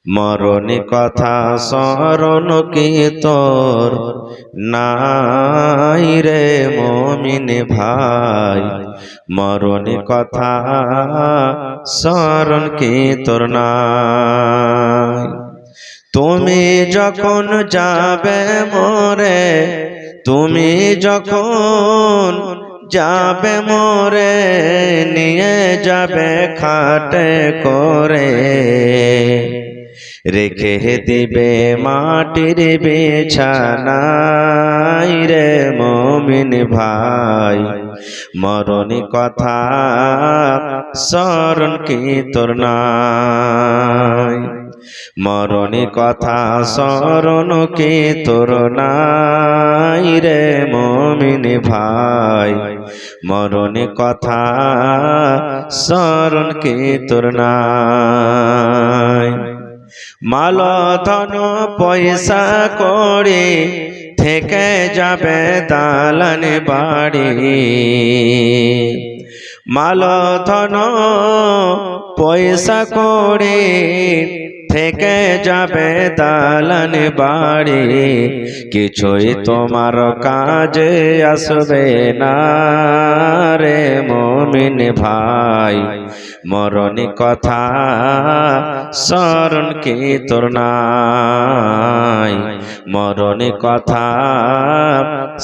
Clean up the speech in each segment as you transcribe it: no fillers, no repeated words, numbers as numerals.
মরণে কথা স্মরণ কি তোর নাই রে মুমিন ভাই, মরণে কথা স্মরণ কি তোর নাই। তুমি যখন যাবে মরে, তুমি যখন যাবে মরে, নিয়ে যাবে খাটে করে, রেখে দিবে মাটির বিছানায় রে মুমিন ভাই, মরণে কথা স্মরণ কি তোর নাই। মরণে কথা স্মরণ কি তোর নাই রে মুমিন ভাই, মরণে কথা স্মরণ কি তোর নাই। মাল ধন পয়সা করে থেকে যাবে দালান বাড়ি, মাল ধন পয়সা করে থেকে যাবে দালান বাড়ি, কিছুই তোমার কাজে আসবে না রে মুমিন ভাই, মরণে কথা স্মরণ কি তোর নাই। মরণে কথা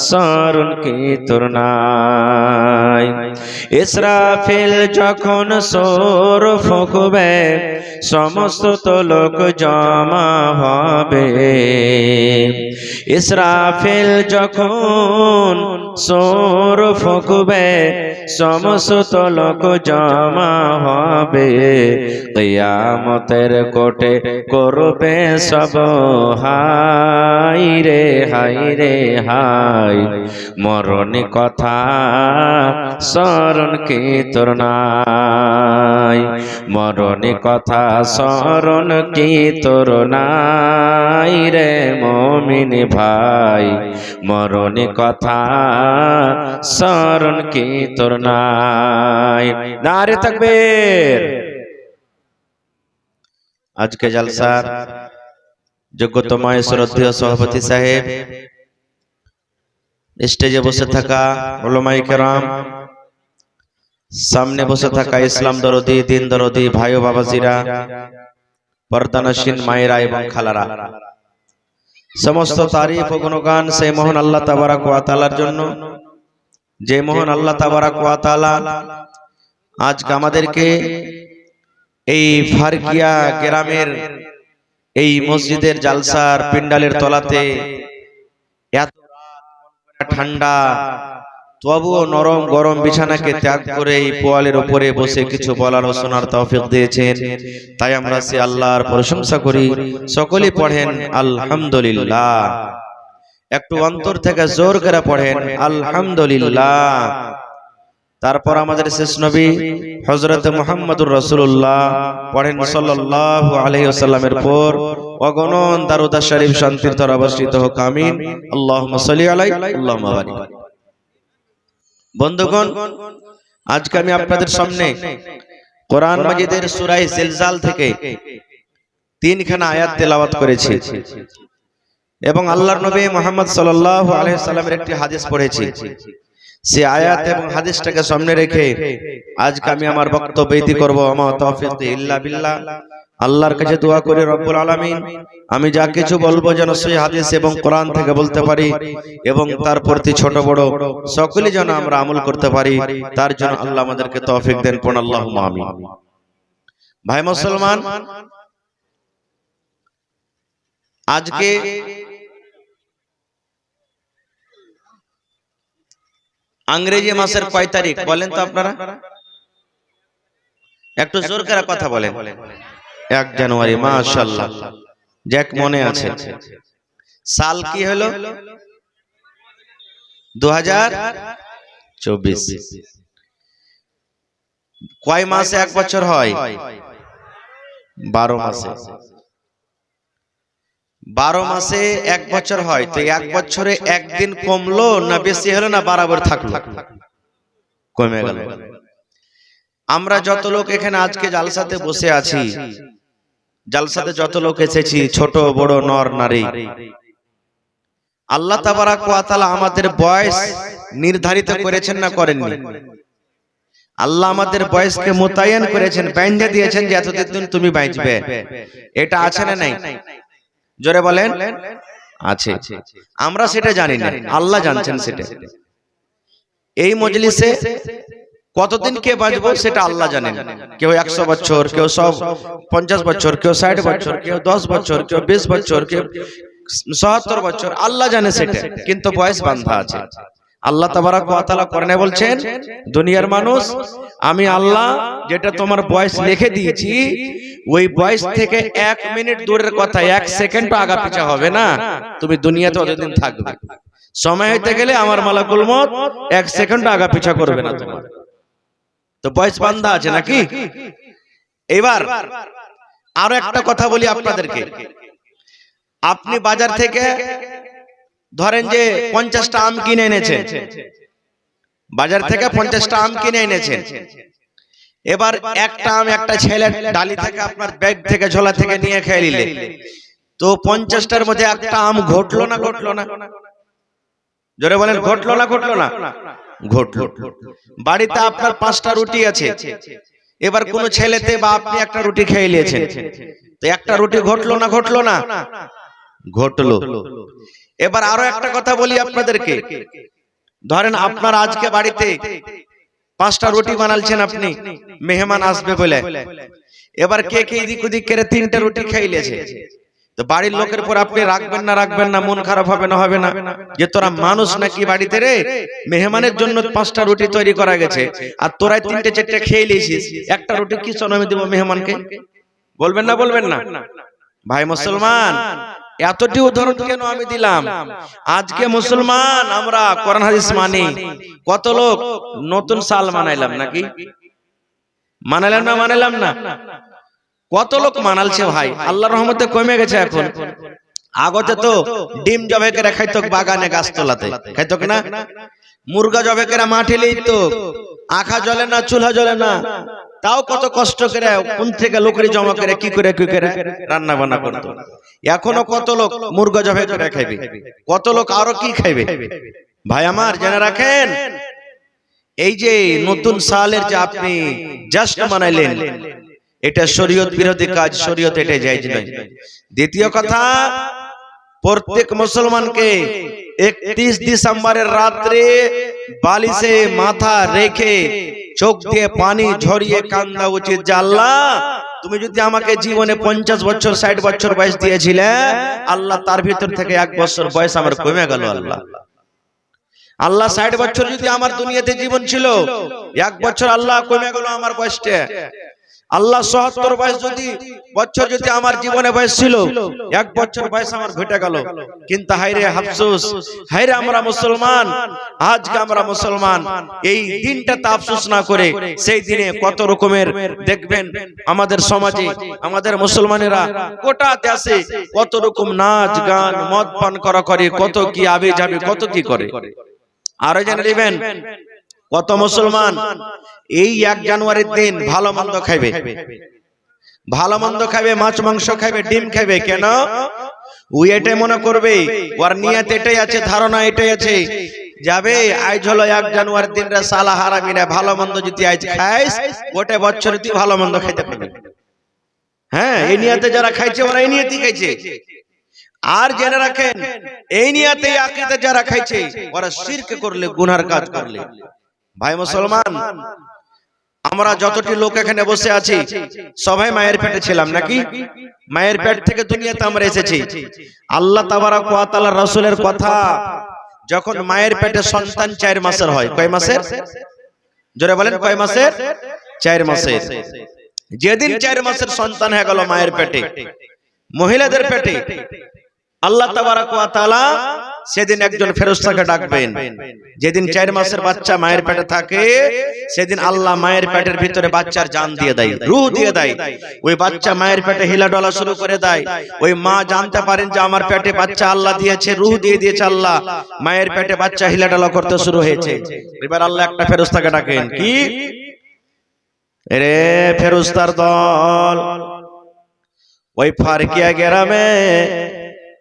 স্মরণ কি তোর নাই। ইসরাফিল যখন সোর ফুঁকবে, সমস্ত লোক জমা হবে। ইসরাফিল যখন সোর ফুঁকবে, সমস্ত লোক জমা হবে। কিয়ামতের কোটে করবে সব হাই রে হাই রে হাই, মরণে কথা স্মরণ কি তোর নাই। মরণে কথা স্মরণ কি তোর নাই রে মুমিন ভাই, মরণে কথা স্মরণ কি তোর নাই। নারে তাকবীর। আজকে জলসার যোগ্যতম শ্রদ্ধেয় সভাপতি সাহেব, স্টেজে বসে থাকা উলামায়ে কেরাম, সামনে বসে থাকা ইসলাম দরদি দিন দরদি ভাই ও বাবাজিরা, পর্দানশীন মায়েরা এবং খালারা, সমস্ত তারিফ ও গুণগান সেই মহান আল্লাহ তাবারাক ওয়া তাআলার জন্য, যে মহান আল্লাহ তাবারাক ওয়া তাআলা আজকে আমাদেরকে এই ফারকিয়া গ্রামের এই মসজিদের জালসার পিন্ডালের তলাতে এত ঠান্ডা তবুও নরম গরম বিছানাকে ত্যাগ করে এই পোয়ালের উপরে বসে কিছু বলার ও শোনার তৌফিক দিয়েছেন, তাই আমরা সে আল্লাহর প্রশংসা করি। সকলেই পড়েন আলহামদুলিল্লাহ। একটু অন্তর থেকে জোর করে পড়েন আলহামদুলিল্লাহ। তারপর আমাদের শেষ নবী হযরত মুহাম্মদুর রাসূলুল্লাহ পড়েন সাল্লাল্লাহু আলাইহি ওয়াসাল্লামের পর অগণন দারুদ শরীফ শান্তির ধারা বর্ষিত হোক, আমিন। আল্লাহুম্মা সাল্লি আলাইহি আল্লাহুম্মা বারিক। বন্ধুগণ, আজকে আমি আপনাদের সামনে কোরআন মাজিদের সূরা জিলজাল থেকে তিনখানা আয়াত তেলাওয়াত করেছি এবং আল্লাহর নবী মুহাম্মদ সাল্লাল্লাহু আলাইহি ওয়াসাল্লামের একটি হাদিস পড়েছি। সে আয়াত এবং হাদিসটাকে সামনে রেখে আজকে আমি আমার বক্তব্য ইতি করব। আমা তাওফীক ইল্লা বিল্লাহ। আল্লাহর কাছে দোয়া করি রব্বুল আলামিন আমি যা কিছু বলবো যেন সেই হাদিস এবং কোরআন থেকে বলতে পারি এবং তার প্রতি ছোট বড় সকলেই যেন আমরা আমল করতে পারি, তার জন্য আল্লাহ আমাদেরকে তৌফিক দেন। পড়ুন আল্লাহুম্মা আমিন। ভাই মুসলমান, আজকে ইংরেজি মাসের কয় তারিখ বলেন তো আপনারা? একটু জোর করে কথা বলেন। 1 জানুয়ারি। মাশাআল্লাহ, যাক মনে আছে। সাল কি হলো? 2024। কয় মাসে এক বছর হয়? 12 মাসে। 12 মাসে এক বছর হয়, তো এক বছরে একদিন কমলো না বেশি হলো না বরাবর থাকলো? কমে গেল। আমরা যত লোক এখানে আজকে জালসাতে বসে আছি, জালসাতে যত লোক এসেছি, ছোট বড় নর নারী, আল্লাহ তাবারাক ওয়া তাআলা আমাদের বয়স নির্ধারিত করেছেন না করেননি? আল্লাহ আমাদের বয়সকে মোতায়েন করেছেন, বেঁধে দিয়েছেন যে এতদিন তুমি বাঁচবে। এটা আছে না নাই? জোরে বলেন। আছে। আমরা সেটা জানি না, আল্লাহ জানছেন সেটা। এই মজলিসে কতদিন কে বাঁচবো সেটা আল্লাহ জানেন। কেউ 100 বছর, কেউ 50 বছর, কেউ 60 বছর, কেউ 10 বছর, কেউ 20 বছর, কেউ 70 বছর, আল্লাহ জানে সেটা। কিন্তু বয়স বাঁধা আছে। আল্লাহ তাবারাক ওয়া তাআলা কোরআনে বলছেন, দুনিয়ার মানুষ, আমি আল্লাহ যেটা তোমার বয়স লিখে দিয়েছি, ওই বয়স থেকে 1 মিনিট দূরের কথা, 1 সেকেন্ড আগা পিছা হবে না, তুমি দুনিয়াতে অতদিন থাকবে। সময় হইতে গেলে আমার মালাকুল মউত 1 সেকেন্ড আগা পিছা করবে না তোমার। তো বয়স বান্ধা আছে নাকি? এবার আরো একটা কথা বলি আপনাদেরকে। আপনি বাজার থেকে ধরেন যে 50টা আম কিনে এনেছেন, বাজার থেকে 50টা আম কিনে এনেছেন। এবার একটা আম একটা ছেলের ডালি থেকে আপনার ব্যাগ থেকে ঝোলা থেকে নিয়ে খেয়ে নিলে, তো 50টার মধ্যে একটা আম ঘটলো না ঘটলো না? জোরে বলেন, ঘটলো না ঘটলো না? ঘটলো। বাড়িতে আপনার 5টা রুটি আছে, এবার কোন ছেলেতে বা আপনি একটা রুটি খেয়ে নিয়েছেন, তো একটা রুটি ঘটলো না ঘটলো না? ঘটলো। এবার আরো একটা কথা বলি আপনাদেরকে। ধরেন আপনার আজকে বাড়িতে 5টা রুটি বানালছেন আপনি, মেহমান আসবে বলে। এবার কে কে এদিক ওদিক করে 3টা রুটি খেয়ে নিয়েছে, তো বাড়ির লোকের পর আপনি রাখবেন না, মন খারাপ হবে না? হবে না? যে তোরা মানুষ নাকি বাড়িতে রে, মেহমানের জন্য 5টা রুটি তৈরি করা গেছে, আর তোরাই 3টে 4টে খেয়ে নিয়েছিস, একটা রুটি কি আমি দেবো মেহমানকে? বলবেন না বলবেন না? ভাই মুসলমান, এতটি উদাহরণ কেন আমি দিলাম? আজকে মুসলমান আমরা কোরআন হাদিস মানি, কত লোক নতুন সাল মানাইলাম নাকি? মানাইলাম না? কত লোক মানালছে ভাই, আল্লাহর রহমতে কমে গেছে এখন। আগতে তো ডিম জবে করে খাইতো বাগানে গাছতলাতে, খাইতো না? মুরগা জবে করে মাঠে লইতো, আখা জ্বলে না, চুলা জ্বলে না, তাও কত কষ্ট করে কোন থেকে লোকরি জমা করে কি করে রান্না বান্না করতো। এখনো কত লোক মুরগা জবে করে খাইবে, কত লোক আরো কি খাইবে। ভাই আমার জেনে রাখেন, এই যে নতুন সালের যে আপনি জাস্ট মানাইলেন, এটা শরীয়ত বিরোধী কাজ, শরীয়ত এটা জায়েজ নয়। দ্বিতীয় কথা, প্রত্যেক মুসলমানকে 31 ডিসেম্বরের রাত্রে বালিশে মাথা রেখে চোখ দিয়ে পানি ঝরিয়ে কান্না উচিত যে আল্লাহ, তুমি যদি আমাকে জীবনে 50 বছর 60 বছর বয়স দিয়েছিলে, আল্লাহ তার ভিতর থেকে 1 বছর বয়স আমার কমে গেল। আল্লাহ 60 বছর যদি আমার দুনিয়াতে জীবন ছিল, 1 বছর আল্লাহ কমে গেল আমার বয়সটা। আল্লাহ ৭০ বছর যদি আমার জীবনে বয়স ছিল, 1 বছর বয়স আমার ঘটে গেল। কিন্তু হায়রে আফসোস, হায়রে আমরা মুসলমান, আজকে আমরা মুসলমান এই দিনটাতে আফসোস না করে সেই দিনে কত রকমের দেখবেন আমাদের সমাজে, আমাদের মুসলমানেরা গোটা দেশে কত রকম নাচ গান মদ পান করা করে, কত কি আবে যাবে, কত কি করে। আরো জেনে নেবেন, কত মুসলমান এই 1 জানুয়ারির দিন ভালো মন্দ খাইবে, ভালো মন্দ খাইবে, মাছ মাংস খাইবে, ডিম খাইবে। কেন? ও এটাই মনে করবে, ওর নিয়ত এটাই আছে, ধারণা এটাই আছে, যাবে আজ হলো 1 জানুয়ারির দিন রে সালা হারামি রে, ভালো মন্দ যদি আজ খাইস গোটা বছর তুই ভালো মন্দ খাইতে পারবি। হ্যাঁ, এই নিয়তে যারা খাইছে ওরা এই নিয়তেই খাইছে। আর জেনে রাখেন, এই নিয়তে আকীদা যারা খাইছে ওরা শিরক করলে, গুনার কাজ করলে। ভাই মুসলমান, আমরা যতটি লোক এখানে বসে আছি সবাই মায়ের পেটে ছিলাম নাকি? মায়ের পেট থেকে দুনিয়াতে আমরা এসেছি। আল্লাহ তাবারাক ওয়া তাআলা রাসূলের কথা, যখন মায়ের পেটে সন্তান 4 মাসের হয়, কয় মাসের? জোরে বলেন, কয় মাসের? 4 মাসের। যেদিন 4 মাসের সন্তান হয়ে গেল মায়ের পেটে, মহিলাদের পেটে, আল্লাহ তাবারাক ওয়া তাআলা সেদিন একজন ফেরেশতাকে ডাকবেন। যেদিন 4 মাসের বাচ্চা মায়ের পেটে থাকে, সেদিন আল্লাহ মায়ের পেটের ভিতরে বাচ্চার জান দিয়ে দেয়, রূহ দিয়ে দেয়। ওই বাচ্চা মায়ের পেটে হিলাডলা শুরু করে দেয়। ওই মা জানতে পারেন যে আমার পেটে বাচ্চা আল্লাহ দিয়েছে, রূহ দিয়ে দিয়েছে আল্লাহ, মায়ের পেটে বাচ্চা হিলাডলা করতে শুরু হয়েছে। এবার আল্লাহ একটা ফেরেশতাকে ডাকেন, কি রে ফেরেশতার দল, ওই ফারকিয়া গ্রামে,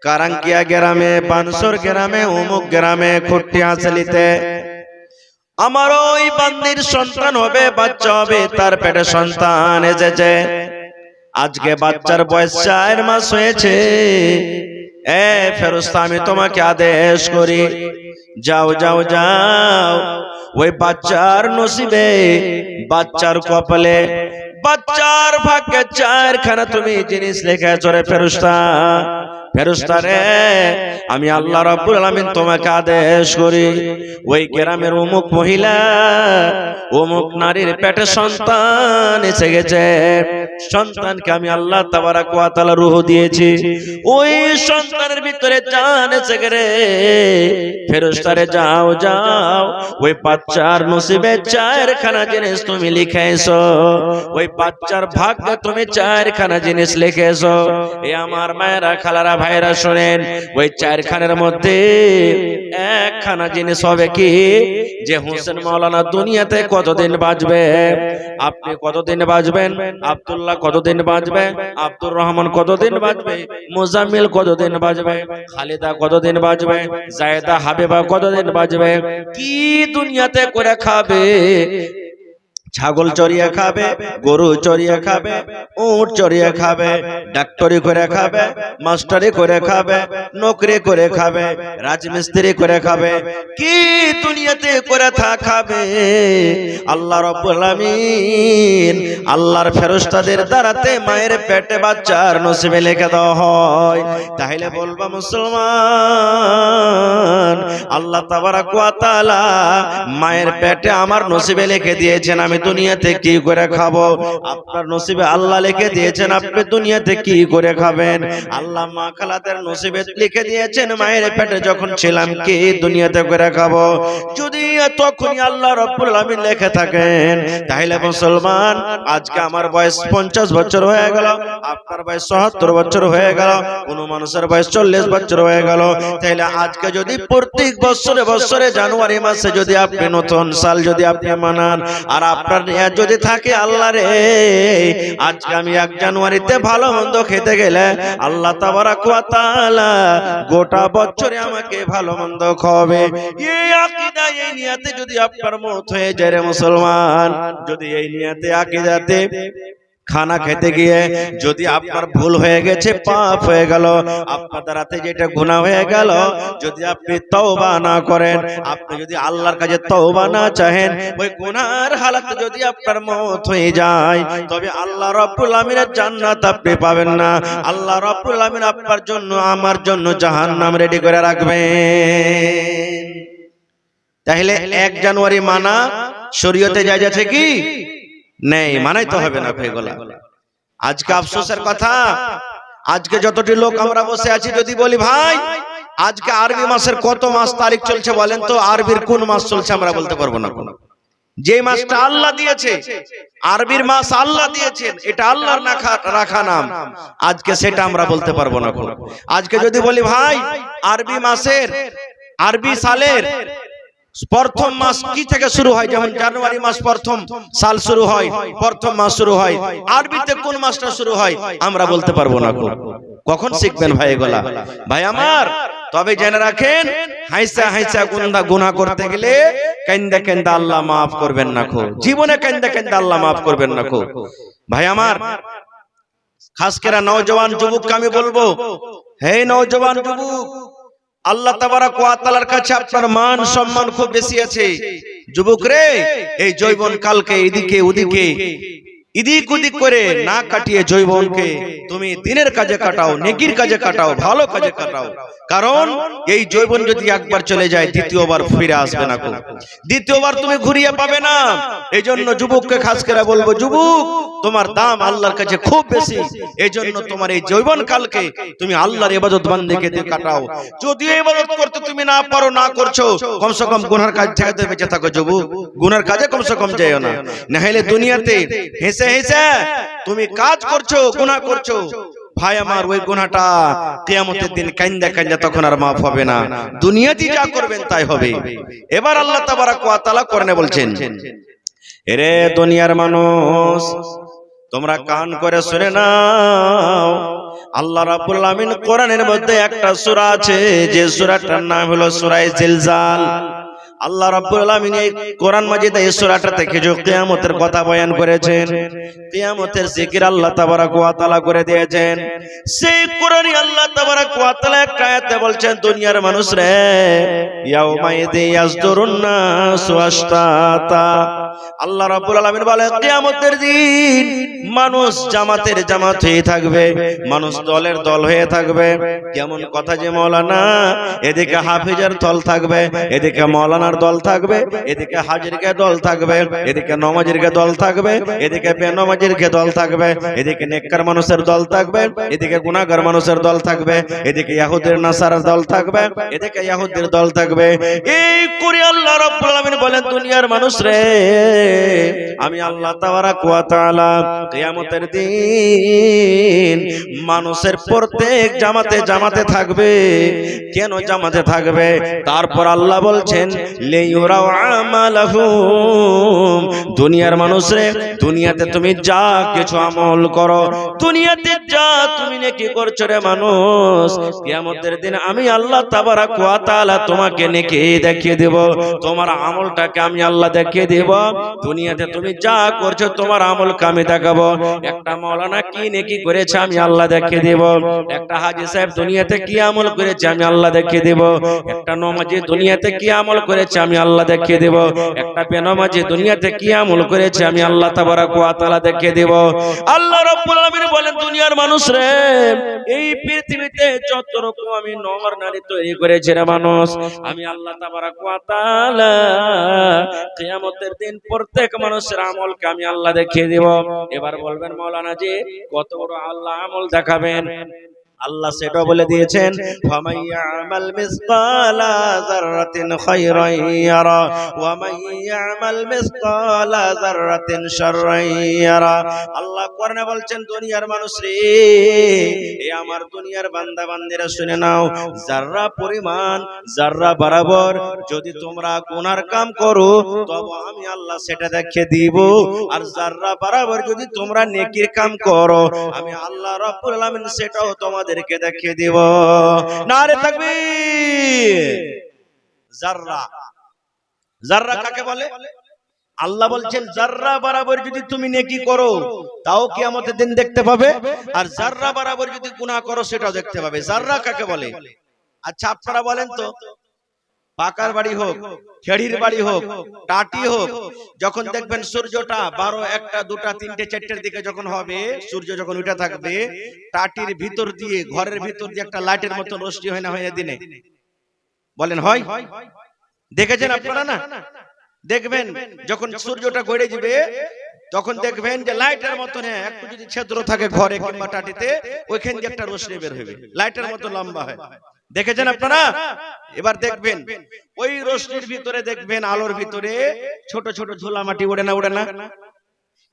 কারাঙ্কিয়া গ্রামে, বানসর গ্রামে, অমুক গ্রামে, খুট্টিয়া হাসলিতে আমার ওই বান্দির সন্তান হবে, বাচ্চা হবে, তার পেটে সন্তান এসেছে। আজকে বাচ্চার বয়স 4 মাস হয়েছে। এ ফেরেশতা, আমি তোমাকে আদেশ করি, যাও যাও যাও, ওই বাচ্চার নসিবে, বাচ্চার কপালে, বাচ্চার ভাগ্যে 4খানা তুমি জিনিস লিখেছো রে ফেরেশতা। ফেরেশতা রে, আমি আল্লাহ রাব্বুল আলামিন তোমাকে আদেশ করি, ওই গ্রামের অমুক মহিলা, অমুক নারীর পেটে সন্তান এসে গেছে। সন্তানকে আমি আল্লাহ তাবারাক ওয়া তাআলা রূহ দিয়েছি, ওই সন্তানের ভিতরে জান এসে গেছে। ফেরেশতা রে, যাও যাও, ওই বাচ্চার নসিবে 4খানা জিনিস তুমি লিখেছো, ওই বাচ্চার ভাগ্যে তুমি 4খানা জিনিস লিখেছো। এ আমার মায়েরা, খালারা, ভাইরা শুনেন, ওই 4খানার মধ্যে 1খানা জিনিস হবে কি, যে হোসেন মাওলানা দুনিয়াতে কতদিন বাঁচবে, আপনি কতদিন বাঁচবেন, আব্দুল্লাহ কতদিন বাঁচবে, আব্দুর রহমান কতদিন বাঁচবে, মুজাম্মিল কতদিন বাঁচবে, খালিদা কতদিন বাঁচবে, জায়েদা হাবিবা কতদিন বাঁচবে, কি দুনিয়াতে করে খাবে, ছাগল চড়িয়ে খাবে, গরু চড়িয়ে খাবে, উট চড়িয়ে খাবে, ডাক্তারি করে খাবে, মাস্টারি করে খাবে, নকরি করে খাবে, রাজমিস্ত্রি করে খাবে, কি দুনিয়াতে করে খাবে, আল্লাহ রাব্বুল আলামিন আল্লাহর ফেরেশতাদের দ্বারাতে মায়ের পেটে বাচ্চার নসিবে লিখে দেওয়া হয়। তাহলে বলবা মুসলমান, আল্লাহ তাবারাক ওয়া তাআলা মায়ের পেটে আমার নসিবে লিখে দিয়েছেন আমি দুনিয়াতে কি করে খাবো, আপনার নসিবে আল্লাহ লিখে দিয়েছেন আপনি দুনিয়াতে কি করে খাবেন। আল্লাহ মা খালাদের নসিবে লিখে দিয়েছেন মায়ের পেটে যখন ছিলাম কি দুনিয়াতে করে খাবো। যদি তখনই আল্লাহ রাব্বুল আলামিন লিখে থাকেন, তাহলে মুসলমান, আজকে আমার বয়স 50 বছর হয়ে গেল, আপনার বয়স 77 বছর হয়ে গেল, কোন মানুষের বয়স 40 বছর হয়ে গেল, তাহলে আজকে যদি প্রত্যেক বছরে বছরে জানুয়ারি মাসে যদি আপনি নতুন সাল যদি আপনি মানান, আর আপনার যদি থাকে আল্লাহ রে, আজকে আমি 1 জানুয়ারিতে ভালো মন্দ খেতে গেলে আল্লাহ তাবারাক ওয়া তাআলা গোটা বছরে আমাকে ভালো মন্দ খাওয়াবে। এই আকীদা, এই নিয়তে যদি আপনার মত হয়ে যায় রে মুসলমান, যদি এই নিয়তে আকীদাতে খানা খেতে গিয়ে যদি আপনার ভুল হয়ে গেছে, পাপ হয়ে গেল, আপনার দ্বারাতে যেটা গুনাহ হয়ে গেল, যদি আপনি তওবা না করেন, আপনি যদি আল্লাহর কাছে তওবা না চাহেন, ওই গুনার হালাতে যদি আপনার মওত হয়ে যায়, তবে আল্লাহ রাব্বুল আলামিনের জান্নাত আপনি পাবেন না। আল্লাহ রাব্বুল আলামিন আপনার জন্য, আমার জন্য জাহান্নাম রেডি করে রাখবেন। তাহলে 1 জানুয়ারি মানা শরীয়তে জায়েজ আছে কি? নেই, মানাইতে হবে না ভাইগোলা। আজকে আফসোসের কথা, আজকে যতটি লোক আমরা বসে আছি, যদি বলি ভাই আজকে আরবি মাসের কত মাস তারিখ চলছে বলেন তো, আরবির কোন মাস চলছে আমরা বলতে পারবো না। যে মাসটা আল্লাহ দিয়েছে, আরবির মাস আল্লাহ দিয়েছেন, এটা আল্লাহর রাখা নাম, আজকে সেটা আমরা বলতে পারবো না। আজকে যদি বলি ভাই আরবি মাসের, আরবি সালের প্রথম মাস কি থেকে শুরু হয়, যেমন জানুয়ারি মাস প্রথম সাল শুরু হয়, প্রথম মাস শুরু হয়, আরবিতে কোন মাসটা শুরু হয় আমরা বলতে পারবো না। কখন শিখবেন ভাই এগুলা? ভাই আমার, তবে জেনে রাখেন, হাইসা হাইসা গুনাহ করতে গেলে কান্দা কান্দা আল্লাহ মাফ করবেন না। জীবনে কান্দা কান্দা আল্লাহ মাফ করবেন না। ভাই আমার, খাস করে নওজওয়ান যুবককে আমি বলবো, হে নওজওয়ান যুবক, আল্লাহ তাবারাক ওয়া তাআলার কাছে আপনার মান সম্মান খুব বেশি আছে। যুবক রে, এই যৌবন কালকে এদিকে ওদিকে এদিক ওদিক করে না কাটিয়ে যৌবনকে তুমি দিনের কাজে কাটাও, নেকির কাজে কাটাও, ভালো কাজে কাটাও। কারণ এই যৌবন যদি একবার চলে যায় দ্বিতীয়বার ফিরে আসবে না, দ্বিতীয়বার তুমি ঘুরিয়ে পাবে না। এই জন্য যুবককে খাস করে বলবো, যুবক তোমার দাম আল্লাহর কাছে খুব বেশি। এই জন্য তোমার এই যৌবন কালকে তুমি আল্লাহর ইবাদত বান্দেগি দিয়ে কাটাও। যদিও ইবাদত করতে তুমি না পারো, না করছো, কমসে কম গুনার কাজ থেকে বেঁচে থাকো যুবক, গুনার কাজে কমসে কম যেও না। না হলে দুনিয়াতে হেসে হেসে তুমি কাজ করছো, গুনাহ করছো, ভাই আমার ওই গুনাহটা কিয়ামতের দিন কান্দা কান্দা তখন আর মাফ হবে না। দুনিয়াতে যা করবেন তাই হবে। এবার আল্লাহ তাবারাক ওয়া তাআলা কোরআনে বলছেন, এরে দুনিয়ার মানুষ, তোমরা কান করে শুনে নাও, আল্লাহ রাব্বুল আলামিন কোরআনের মধ্যে একটা সূরা আছে যে সূরাটার নাম হলো সূরা জিলজাল। আল্লাহ রাব্বুল আলামিন এই কোরআন মাজিদে এই সূরাটা থেকে যে কিয়ামতের কথা বয়ান করেছেন, কিয়ামতের জিকির আল্লাহ তাবারাক ওয়া তাআলা করে দিয়েছেন। সেই কোরআনই আল্লাহ তাবারাক ওয়া তাআলা একটা আয়াতে বলছেন, দুনিয়ার মানুষ রে ইয়াউমাইদি ইয়াসদুরুন নাসু আশতাতা। আল্লাহ রাব্বুল আলামিন বলে কিয়ামতের দিন মানুষ জামাতের জামাত হয়ে থাকবে, মানুষ দলের দল হয়ে থাকবে। কেমন কথা যে মাওলানা, এদিকে হাফিজের দল থাকবে, এদিকে মাওলানার দল থাকবে, এদিকে হাজিরকে দল থাকবে, এদিকে নমাজিরকে দল থাকবে, এদিকে বেনমাজিরকে দল থাকবে, এদিকে নেককার মানুষের দল থাকবে, এদিকে গুনাহগার মানুষের দল থাকবে, এদিকে ইহুদির নাসারার দল থাকবে, এদিকে ইহুদির দল থাকবে। এই করে আল্লাহ রাব্বুল আলামিন বলেন দুনিয়ার মানুষ রে আমি আল্লাহ তাবারাক ওয়া তাআলা কিয়ামতের দিন মানুষের প্রত্যেক জামাতে জামাতে থাকবে। কেন জামাতে থাকবে? তারপর আল্লাহ বলছেন লিইউরাউ আমালাহুম। দুনিয়ার মানুষরে দুনিয়াতে তুমি যা কিছু আমল করো, দুনিয়াতে যা তুমি নেকি করছো রে মানুষ, কিয়ামতের দিন আমি আল্লাহ তাবারাক ওয়া তাআলা তোমাকে নেকি দেখিয়ে দেব, তোমার আমলটাকে আমি আল্লাহ দেখিয়ে দেব। দুনিয়াতে তুমি যা করছো তোমার আমলকে আমি দেখাবো। একটা মাওলানা কি নেকি করেছে আমি আল্লাহ দেখিয়ে দেব, একটা হাজী সাহেব দুনিয়াতে কি আমল করেছে আমি আল্লাহ দেখিয়ে দেব, একটা নমাজি দুনিয়াতে কি আমল করেছে আমি আল্লাহ দেখিয়ে দেব, একটা বেনমাজি দুনিয়াতে কি আমল করেছে আমি আল্লাহ তাবারাক ওয়া তাআলা দেখিয়ে দেব। আল্লাহ রাব্বুল আলামিন বলেন দুনিয়ার মানুষ রে এই পৃথিবীতে যত রকম আমি নর নারী তৈরি করেছি রে মানুষ, আমি আল্লাহ তাবারাক ওয়া তাআলা কিয়ামতের দিন প্রত্যেক মানুষের আমলকে আমি আল্লাহ দেখিয়ে দেব। এবার বলবেন মাওলানা জি কত বড় আল্লাহ আমল দেখাবেন? আল্লাহ সেটা বলে দিয়েছেন ফামাইয়ামাল মিসকালা যাররাতিন খায়রান ইয়ারা ওয়া মাইয়ামাল মিসকালা যাররাতিন শাররান ইয়ারা। আল্লাহ কোরআনে বলছেন দুনিয়ার মানুষ রে এই আমার দুনিয়ার বান্দা বান্দীরা শুনে নাও, যাররা পরিমাণ যাররা বরাবর যদি তোমরা গুনার কাম করো তবে আমি আল্লাহ সেটা দেখিয়ে দিব, আর যাররা বরাবর যদি তোমরা নেকির কাম করো আমি আল্লাহ রাব্বুল আলামিন সেটাও তোমাদেরকে দেখিয়ে দিব। নারে তাকবীর। যাররা, যাররা কাকে বলে? আল্লাহ বলছেন যাররা বরাবর যদি তুমি নেকি করো তাও কিয়ামতের দিন দেখতে পাবে, আর যাররা বরাবর যদি গুনাহ করো সেটাও দেখতে পাবে। যাররা কাকে বলে? আচ্ছা আপনারা বলেন তো, পাকার বাড়ি হোক, খেড়ির বাড়ি হোক, টাটি হোক, যখন দেখবেন সূর্যটা 12, 1, 2, 3, 4 দিকে যখন হবে, সূর্য যখন উঠে থাকবে, টাটির ভিতর দিয়ে ঘরের ভিতর দিয়ে একটা লাইটের মতো রোশনি হয় না হয় না দিনে? বলেন হয়? দেখেছেন আপনারা না? দেখবেন যখন সূর্যটা গড়ে যাবে তখন দেখবেন যে লাইটের মতো একটু যদি ছিদ্র থাকে ঘরে কিংবা টাটিতে, ওইখান দিয়ে একটা রোশনি বের হবে, লাইটের মতো লম্বা হয়। দেখেছেন আপনারা? এবার দেখবেন ওই রোশনির ভিতরে দেখবেন আলোর ভিতরে ছোট ছোট ধুলা মাটি ওড়ে না? ওড়ে না?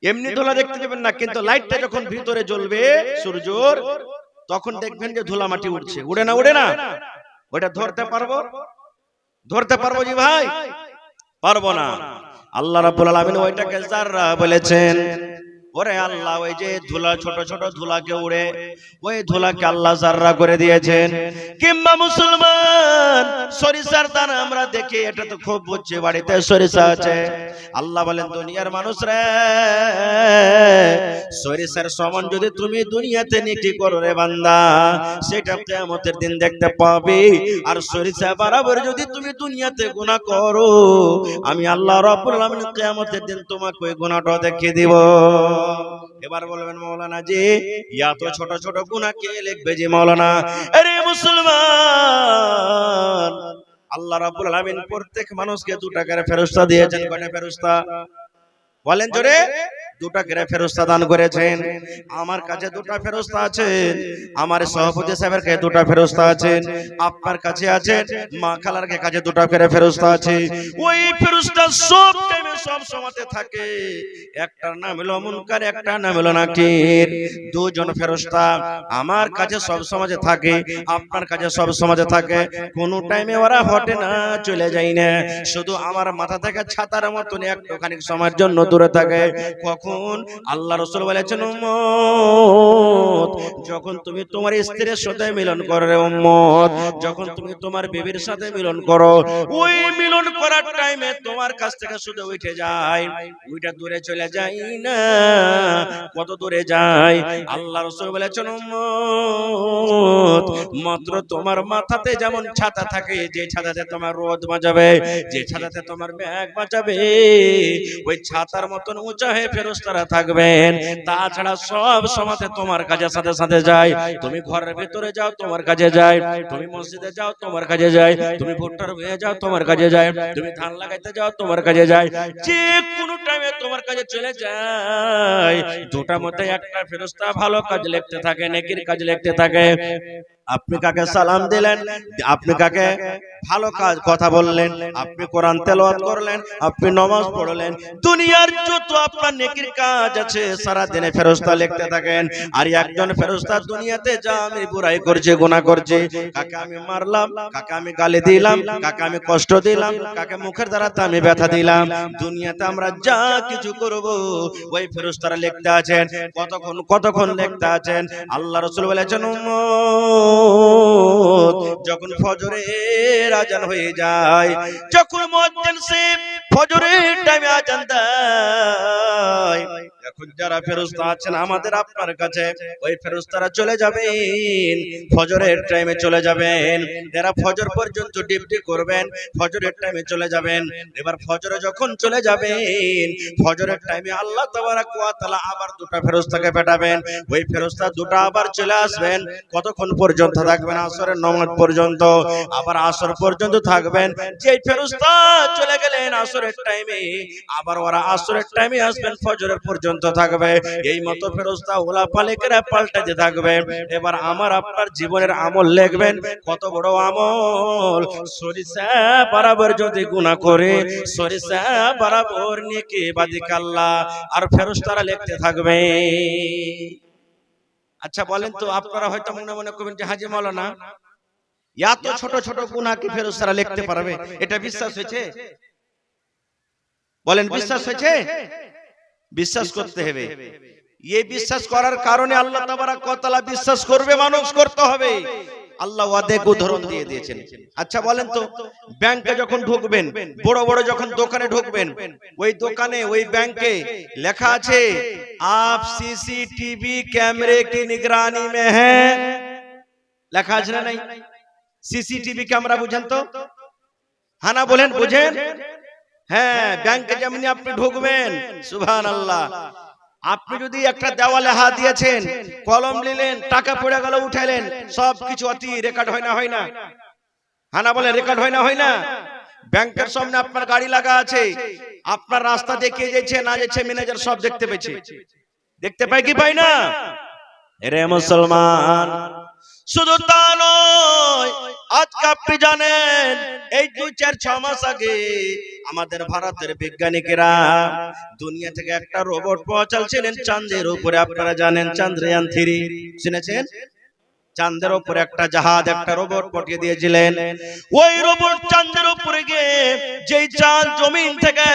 এমনি ধুলা দেখতে পাবেন না, কিন্তু লাইটটা যখন ভিতরে জ্বলবে সূর্যর তখন দেখবেন যে ধুলা মাটি উঠছে। উড়ে না? ওড়ে না? ওটা ধরতে পারবো? ধরতে পারবো জি ভাই? পারবো না। আল্লাহ রাব্বুল আলামিন ওইটাকে যাররা বলেছেন। ওরে আল্লাহ ওই যে ধুলা ছোট ছোট ধুলাকে উড়ে ওই ধুলাকে আল্লাহ যাররা করে দিয়েছেন। কিংবা মুসলমান সরিষার দানা আমরা দেখি, এটা তো খুব বুঝছে বাড়িতে সরিষা আছে। আল্লাহ বলেন দুনিয়ার মানুষরা সরিষার সমান যদি তুমি দুনিয়াতে নেকি করো রে বান্দা সেটা কিয়ামতের দিন দেখতে পাবে, আর সরিষা বরাবর যদি তুমি দুনিয়াতে গুনাহ করো আমি আল্লাহ রাব্বুল আলামিন কিয়ামতের দিন তোমাকে ওই গুনাহটা দেখিয়ে দিব। এবার বলবেন মাওলানা জি এত ছোট ছোট গুনাহ কে লিখবে জি মাওলানা? আরে মুসলমান, আল্লাহ রাব্বুল আলামিন প্রত্যেক মানুষকে 2 টাকার ফেরেশতা দিয়েছেন। কয়টা ফেরেশতা বলেন জোরে? 2 টাকার ফেরেশতা দান করেছেন। আমার কাছে 2টা ফেরেশতা আছে, আমার সভাপতি সাহেবের কাছে 2টা ফেরেশতা আছে, আপনার কাছে আছে, মা খালার কাছে 2টা করে ফেরেশতা আছে। ওই ফেরেশতা সব টাইমে সব সময়তে থাকে। একটার নাম হলো মুনকার, একটার নাম হলো নাকির। 2 জন ফেরেশতা আমার কাছে সব সময়তে থাকে, আপনার কাছে সব সময়তে থাকে। কোন টাইমে ওরা হটে না, চলে যায় না, শুধু আমার মাথা থেকে ছাতার মতন একটুখানি সময়ের জন্য দূরে থাকে। কখন কখন? আল্লাহ রাসূল বলেছেন উম্মত যখন তুমি তোমার স্ত্রীর সাথে মিলন করো রে উম্মত, যখন তুমি তোমার বিবির সাথে মিলন করো, ওই মিলন করার টাইমে তোমার কাছ থেকে শুধু উঠে যায়, ওইটা দূরে চলে যায় না। কত দূরে যায়? আল্লাহ রাসূল বলেছেন উম্মত মাত্র তোমার মাথাতে যেমন ছাতা থাকে, যে ছাতাতে তোমার রোদ বাঁচাবে, যে ছাতাতে তোমার ব্যাগ বাঁচাবে, ওই ছাতার মতন উঁচা হয়ে ফেরেশতারা থাকবেন। তাছাড়া সব সময়তে তোমার কাছে সাথে সাথে যায়। তুমি ঘরের ভিতরে যাও তোমার কাছে যায়, তুমি মসজিদে যাও তোমার কাছে যায়, তুমি ভুট্টার হয়ে যাও তোমার কাছে যায়, তুমি ধান লাগাইতে যাও তোমার কাছে যায়, যে কোনো টাইমে তোমার কাছে চলে যায়। দুটার মধ্যে একটা ফেরেশতা ভালো কাজ লিখতে থাকে, নেকির কাজ লিখতে থাকে। আপনি কাকে সালাম দিলেন, আপনি কাকে ভালো কাজ কথা বললেন, আপনি কোরআন তেলাওয়াত করলেন, আপনি নামাজ পড়লেন, দুনিয়ার যত আপনার নেকির কাজ আছে সারা দিনে ফেরেশতা লিখতে থাকেন। আর একজন ফেরেশতা দুনিয়াতে যা আমি বুরাই করছি, গুনাহ করছি, কাকে আমি মারলাম, কাকে আমি গালি দিলাম, কাকে আমি কষ্ট দিলাম, কাকে মুখের দ্বারাতে আমি ব্যথা দিলাম, দুনিয়াতে আমরা যা কিছু করব ওই ফেরেশতারা লিখতে আছেন। কতক্ষণ লিখতে আছেন? আল্লাহ রাসূল বলেছেন যখন ফজরের আজান হয়ে যায়, যখন মুয়াজ্জিন সাহেব ফজরের টাইমে আজান দেয়, এখন যারা ফেরেশতা আছেন আমাদের আপনার কাছে, ওই ফেরেশতারা চলে যাবেন, ফজরের টাইমে চলে যাবেন। এরা ফজর পর্যন্ত ডিউটি করবেন, ফজরের টাইমে চলে যাবেন। এবার ফজরে যখন চলে যাবেন, ফজরের টাইমে আল্লাহ তাবারাক ওয়া তাআলা আবার দুটো ফেরেশতাকে পাঠাবেন। ওই ফেরেশতা দুটো আবার চলে আসবেন। কতক্ষণ পর্যন্ত থাকবেন? আসরের নামাজ পর্যন্ত। আবার আসর পর্যন্ত থাকবেন। যে ফেরেশতা চলে গেলেন আসরের টাইমে, আবার ওরা আসরের টাইমে আসবেন, ফজরের পর্যন্ত থাকবে। এই মতো ফেরেশতা ওলা পালেকেরা পাল্টাতে থাকবে। এবার আমার আপনার জীবনের আমল লিখবেন। কত বড় আমল! সরিষা বরাবর যদি গুনাহ করে, সরিষা বরাবর নেকি বাদিক আল্লাহ আর ফেরেশতারা লিখতে থাকবে। আচ্ছা বলেন তো, আপনারা হয়তো মনে মনে করবেন যে হাজী মাওলানা এত ছোট ছোট গুনাহ কি ফেরেশতারা লিখতে পারবে? এটা বিশ্বাস হয়েছে? বলেন বিশ্বাস হয়েছে? বিশ্বাস করতে হবে। এই বিশ্বাস করার কারণে আল্লাহ তাবারাক ওয়া তাআলা বিশ্বাস করবে, মানুষ করতে হবে। আল্লাহ ওয়াদে উদাহরণ দিয়ে দিয়েছেন। আচ্ছা বলেন তো, ব্যাংকে যখন ঢুকবেন, বড় বড় যখন দোকানে ঢুকবেন, ওই দোকানে ওই ব্যাংকে লেখা আছে আপ सीसीटीवी कैमरे की निगरानी में है, লেখা আছে না নাই? सीसीटीवी ক্যামেরা বুঝেন তো? হ্যাঁ না বলেন, বুঝেন? হ্যাঁ, ব্যাংকে যেমনি আপনি ঢুকবেন, সুবহানাল্লাহ, আপনি যদি একটা দেওয়ালে হাত দিয়েছেন, কলম নিলেন, টাকা পড়ে গেল উঠাইলেন, সবকিছু অতি রেকর্ড হয় না? হয় না? হ্যাঁ না বলেন, রেকর্ড হয় না? হয় না? ব্যাংকের সামনে আপনার গাড়ি লাগা আছে, আপনার রাস্তা দেখিয়ে যাচ্ছে না যাচ্ছে, ম্যানেজার সব দেখতে পেয়েছে। দেখতে পাই কি পাই না? এরে মুসলমান, শুধু তা নয়, আজকে আপনি জানেন এই 2-4-6 মাস আগে আমাদের ভারতের বিজ্ঞানীরা দুনিয়া থেকে একটা রোবট পৌঁছালছিলেন চাঁদের উপরে। আপনারা জানেন চন্দ্রয়ান 3 শুনেছেন? চাঁদের উপরে একটা জাহাজ, একটা রোবট পাঠিয়ে দিয়েছিলেন। ওই রোবট চাঁদের উপরে গিয়ে যেই চাঁদ জমিন থেকে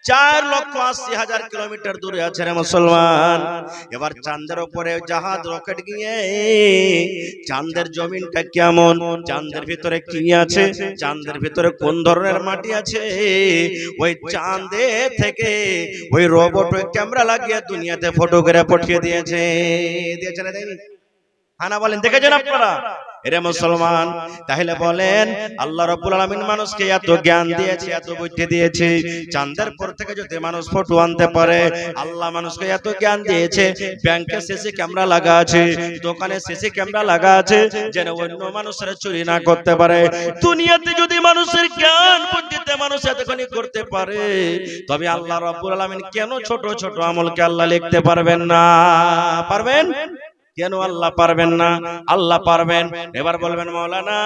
4,80,000 কিলোমিটার দূরে আছে রে মুসলমান। এবার চাঁদের উপরে জাহাজ রকেট গিয়ে চাঁদের জমিনটা কেমন, চাঁদের ভিতরে কি আছে, চাঁদের ভিতরে কোন ধরনের মাটি আছে, ওই চাঁদে থেকে ওই রোবট ওই ক্যামেরা লাগিয়ে দুনিয়াতে ফটোগ্রাফ পাঠিয়ে দিয়েছে। দিয়েছে না দেয়নি? হানা বলেন, দেখেছেন আপনারা? এরে মুসলমান, তাহলে বলেন আল্লাহ রাব্বুল আলামিন মানুষকে এত জ্ঞান দিয়েছে, এত বুদ্ধি দিয়েছে, চাঁদের পর থেকে যদি মানুষ ফটো আনতে পারে, আল্লাহ মানুষকে এত জ্ঞান দিয়েছে, ব্যাংকে সিসি ক্যামেরা লাগা আছে, দোকানে সিসি ক্যামেরা লাগা আছে, যেন অন্য মানুষেরা চুরি না করতে পারে। দুনিয়াতে যদি মানুষের জ্ঞান বুদ্ধিতে মানুষ এতখানি করতে পারে, তবে আল্লাহ রাব্বুল আলামিন কেন ছোট ছোট আমলকে আল্লাহ লিখতে পারবেন না? পারবেন? কেন আল্লাহ পারবেন না? আল্লাহ পারবেন। এবার বলবেন মাওলানা,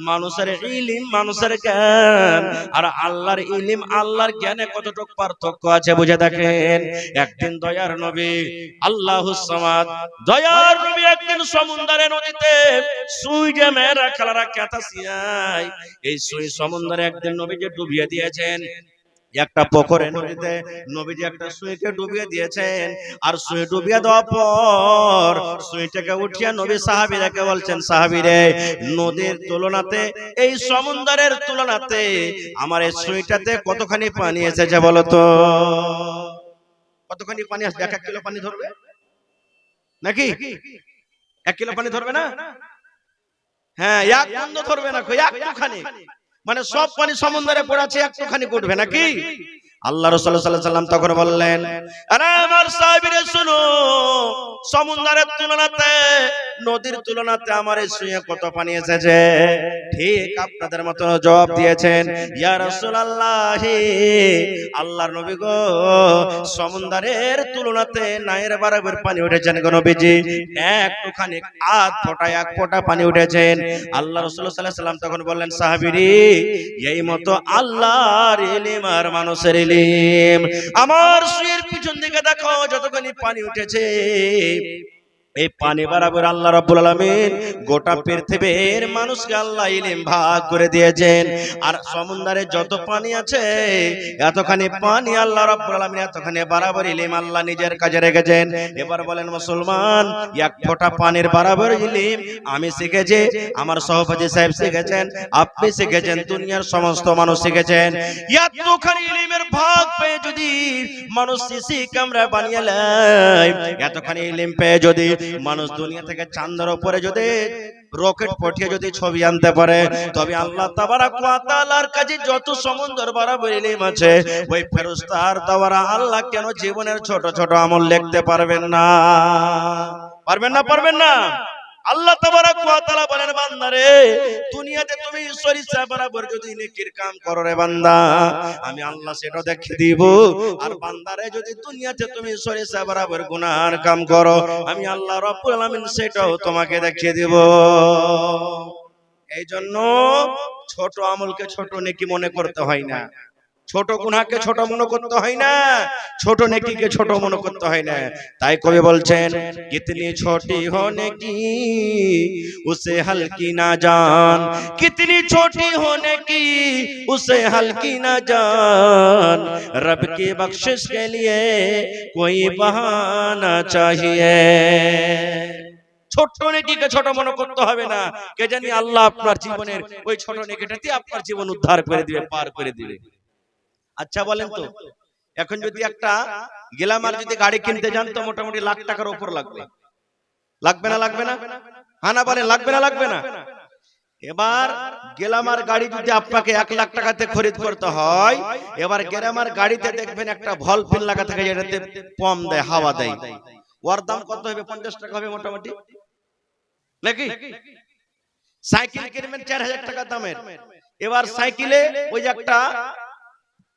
মানুষের ইলম, মানুষের জ্ঞান আর আল্লাহর ইলম, আল্লাহর জ্ঞানে কতটুকু পার্থক্য আছে বুঝে দেখেন। একদিন দয়ার নবী আল্লাহুস সামাদ, দয়ার নবী একদিন সমুদ্রের নদীতে সুই যে মেরা খেলারা ক্যাতাসিয়ায়, এই সুই সমুদ্রে একদিন নবীকে ডুবিয়ে দিয়েছেন। একটা পুকুরে নদীতে নবীজি একটা সুইকে ডুবিয়ে দিয়েছেন, আর সুই ডুবিয়ে দেওয়ার পর সুইটাকে উঠিয়ে নবী সাহাবীদেরকে বলছেন, সাহাবীরে, নদীর তুলনাতে এই সমুদ্রের তুলনাতে আমার এই সুইটাতে কতখানি পানি এসেছে বলো তো? কতখানি পানি আসবে? 1 কিলো পানি ধরবে নাকি? 1 কিলো পানি ধরবে না? হ্যাঁ, এক বন্ধ ধরবে না, একটুখানি, মানে সব পানি সমুদ্রে পড়াছে, একটুখানি উঠবে নাকি? আল্লাহ রাসূল সাল্লাল্লাহু আলাইহি ওয়াসাল্লাম তখন বললেন, আরে আমার সাহাবীরা শুনো, সমুদ্রের তুলনাতে নদীর তুলনাতে আমার এই সুইয়ে কত পানি এসেছে? ঠিক আপনাদের মতো জবাব দিয়েছেন, ইয়া রাসূলুল্লাহ, আল্লাহর নবী গো, সমুদ্রের তুলনাতে নায়ের বরাবর পানি উঠেছেন গো নবীজি, একটুখানি আধ ফোঁটা 1 ফোঁটা পানি উঠেছেন। আল্লাহ রাসূল সাল্লাল্লাহু আলাইহি ওয়াসাল্লাম তখন বললেন, সাহাবীরে, এই মতো আল্লাহর ইলম আর মানুষের ইলম। আমার সুয়ের পিছন দিকে দেখো যতখানি পানি উঠেছে, এই পানি বরাবর আল্লাহ রাব্বুল আলামিন গোটা পৃথিবীর মানুষকে আল্লাহ ইলম ভাগ করে দিয়েছেন। আর সমুদ্রে যত পানি আছে, এতখানি পানি আল্লাহ রাব্বুল আলামিন এতখানি বরাবর ইলম আল্লাহ নিজের কাজে রেখেছেন। এবার বলেন মুসলমান, 1 ফোঁটা পানির বরাবর ইলম আমি শিখেছি, আমার সহপাঠী সাহেব শিখেছেন, আপনি শিখেছেন, দুনিয়ার সমস্ত মানুষ শিখেছেন। এতখানি ইলমের ভাগ পেয়ে যদি মানুষ সিসি ক্যামেরা বানিয়ে নেয়, এতখানি ইলম পেয়ে যদি মানুষ দুনিয়া থেকে চাঁদের উপরে যদি রকেট পাঠিয়ে যদি ছবি আনতে পারে, তবে আল্লাহ তাবারাক ওয়া তাআলার কাছে যত সমুদ্র বরাবর ইলম আছে, ওই ফেরেশতার দ্বারা আল্লাহ কেন জীবনের ছোট ছোট আমল লিখতে পারবেন না? পারবেন না? পারবেন না? আল্লাহ তাবারাক ওয়া তাআলা বলেন, বান্দারে, দুনিয়াতে তুমি সরিষা বরাবর যদি নেকির কাম করো রে বান্দা, আমি আল্লাহ সেটা দেখিয়ে দিব। আর বান্দারে, যদি দুনিয়াতে তুমি সরিষা বরাবর গুনার কাম করো, আমি আল্লাহ রাব্বুল আলামিন সেটাও তোমাকে দেখিয়ে দিব। এই জন্য ছোট আমলকে ছোট নেকি মনে করতে হয় না, ছোট গুনাহকে ছোট মনে করতে হয় না, ছোট নেকিকে ছোট মনে করতে হয় না। তাই কবি বলছেন, কিতনি ছোটি হো নেকি উসে হলকি না জান, কিতনি ছোটি হো নেকি উসে হলকি না জান, রব की बख्शिश के लिए कोई बहाना चाहिए। ছোট নেকিকে ছোট মনে করতে হবে না, কে জানি আল্লাহ আপনার জীবনের ওই ছোট নেকিটাতে আপনার জীবন উদ্ধার করে দিবে, পার করে দিবে। আচ্ছা বলেন তো, এখন যদি একটা গেলামার যদি গাড়ি কিনতে যান, তো মোটামুটি লাখ টাকার উপর লাগবে, লাগবে না? লাগবে না? হ্যাঁ না বলেন, লাগবে না? লাগবে না? এবার গেলামার গাড়ি যদি আপনাকে 1 লাখ টাকাতে খরিদ করতে হয়, এবার গেলামার গাড়িতে দেখবেন একটা ভল পিন লাগা থাকে, যেটাতে পাম্প দেয়, হাওয়া দেয়, ওর দাম কত হবে? 50 টাকা হবে মোটামুটি নাকি? সাইকেল কিনবেন 4000 টাকা দামের, এবার সাইকেলে ওই যে একটা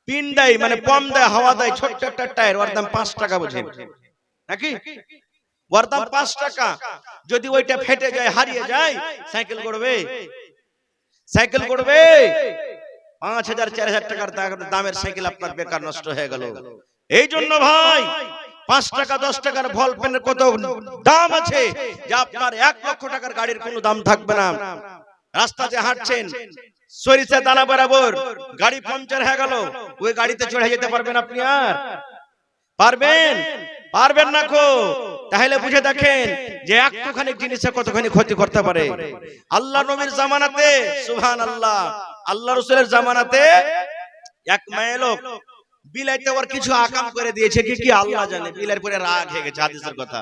পিন দেয়, মানে পাম্প দেয়, হাওয়া দেয়, ছোট্ট একটা টায়ার, ওর দাম 5 টাকা, বুঝেন নাকি? ওর দাম 5 টাকা। যদি ওইটা ফেটে যায়, হারিয়ে যায়, সাইকেল করবে? সাইকেল করবে? 5000 4000 টাকার দামের সাইকেল আপনার বেকার নষ্ট হয়ে গেল। এই জন্য ভাই, 5 টাকা 10 টাকার ভল পেনের কত দাম আছে, যে আপনার 1 লক্ষ টাকার গাড়ির কোনো দাম থাকবে না। রাস্তাতে হাঁটছেন, সরিষা দানা বরাবর গাড়ি পাংচার হয়ে গেল, ওই গাড়িতে চড়ে যেতে পারবেন আপনি? আর পারবেন? পারবেন না কো। তাহলে বুঝে দেখেন যে একটুখানি জিনিসে কতখানি ক্ষতি করতে পারে। আল্লাহ নবীর জামানাতে, সুবহানাল্লাহ, আল্লাহ রাসূলের জামানাতে এক মেয়ে লোক বিলাইতে ওর কিছু আকাম করে দিয়েছে, কি আল্লাহ জানে, বিলার পরে রাগ হয়ে গেছে, হাদিসের কথা।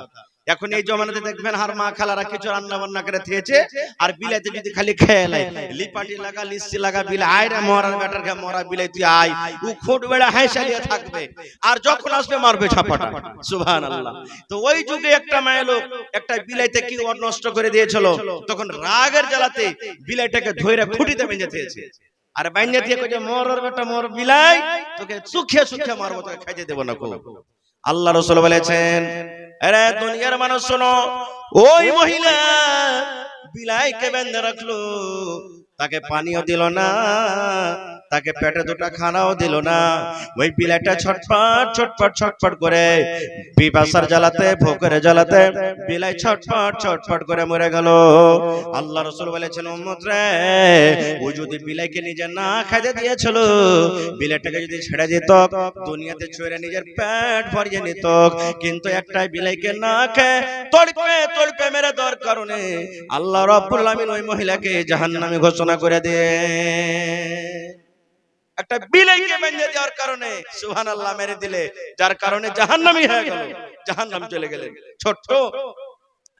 এখন এই জমানাতে দেখবেন হার মা খালারা কিছু রান্না বান্না করে দিয়েছে, আর বিলাইতে যদি খালি খেয়ে লাই, লিপাটি লাগা, লিস্টি লাগা, বিলাই আয় রে মরার বেটার খা, মরা বিলাই তুই আয়, ও খুঁট বেড়া হাইসালিয়ে থাকবে, আর যখন আসবে মারবে ছাপাটা। সুবহানাল্লাহ। তো ওই যুগে একটা মেয়ে লোক একটা বিলাইতে কি নষ্ট করে দিয়েছিল, তখন রাগের জ্বালাতে বিলাইটাকে ধইরা খুঁটিতে বেঁধে দিয়েছে, আর বাইন্যা দিয়ে কইছে, মরার বেটা মর বিলাই, তোকে সুখে সুখে মারবো, তোকে খাইতে দেব না কো। আল্লাহ রাসূল বলেছেন, আরে দুনিয়ার মানুষ শোনো, ওই মহিলা বিলাইকে বেঁধে রাখলো, তাকে পানিও দিল না, তাকে পেটে দুটা খানাও দিল না। ওই বিলাইটা ছটফট ছটফট ছটফট করে পিপাসার জ্বালাতে, ভোকের জ্বালাতে বিলাই ছটফট ছটফট করে মরে গেল। আল্লাহ রাসূল বলেছেন, উম্মত রে, ও যদি বিলাইকে নিজে না খাইতে দিয়েছিল, বিলাইটাকে যদি ছেড়ে দিত, দুনিয়াতে চড়ে নিজের পেট ভরিয়ে নিত, কিন্তু একটাই বিলাইকে না খেয়ে তড়পে তড়পে মেরে দেওয়ার কারণে আল্লাহ রাব্বুল আলামিন ওই মহিলাকে জাহান্নামী ঘোষণা করে দিয়ে, একটা বিলাইকে বেঁধে দেওয়ার কারণে সুবহানাল্লাহ মেরে দিলে, যার কারণে জাহান্নামী হয়ে গেল, জাহান্নাম চলে গেলেন। ছোট্ট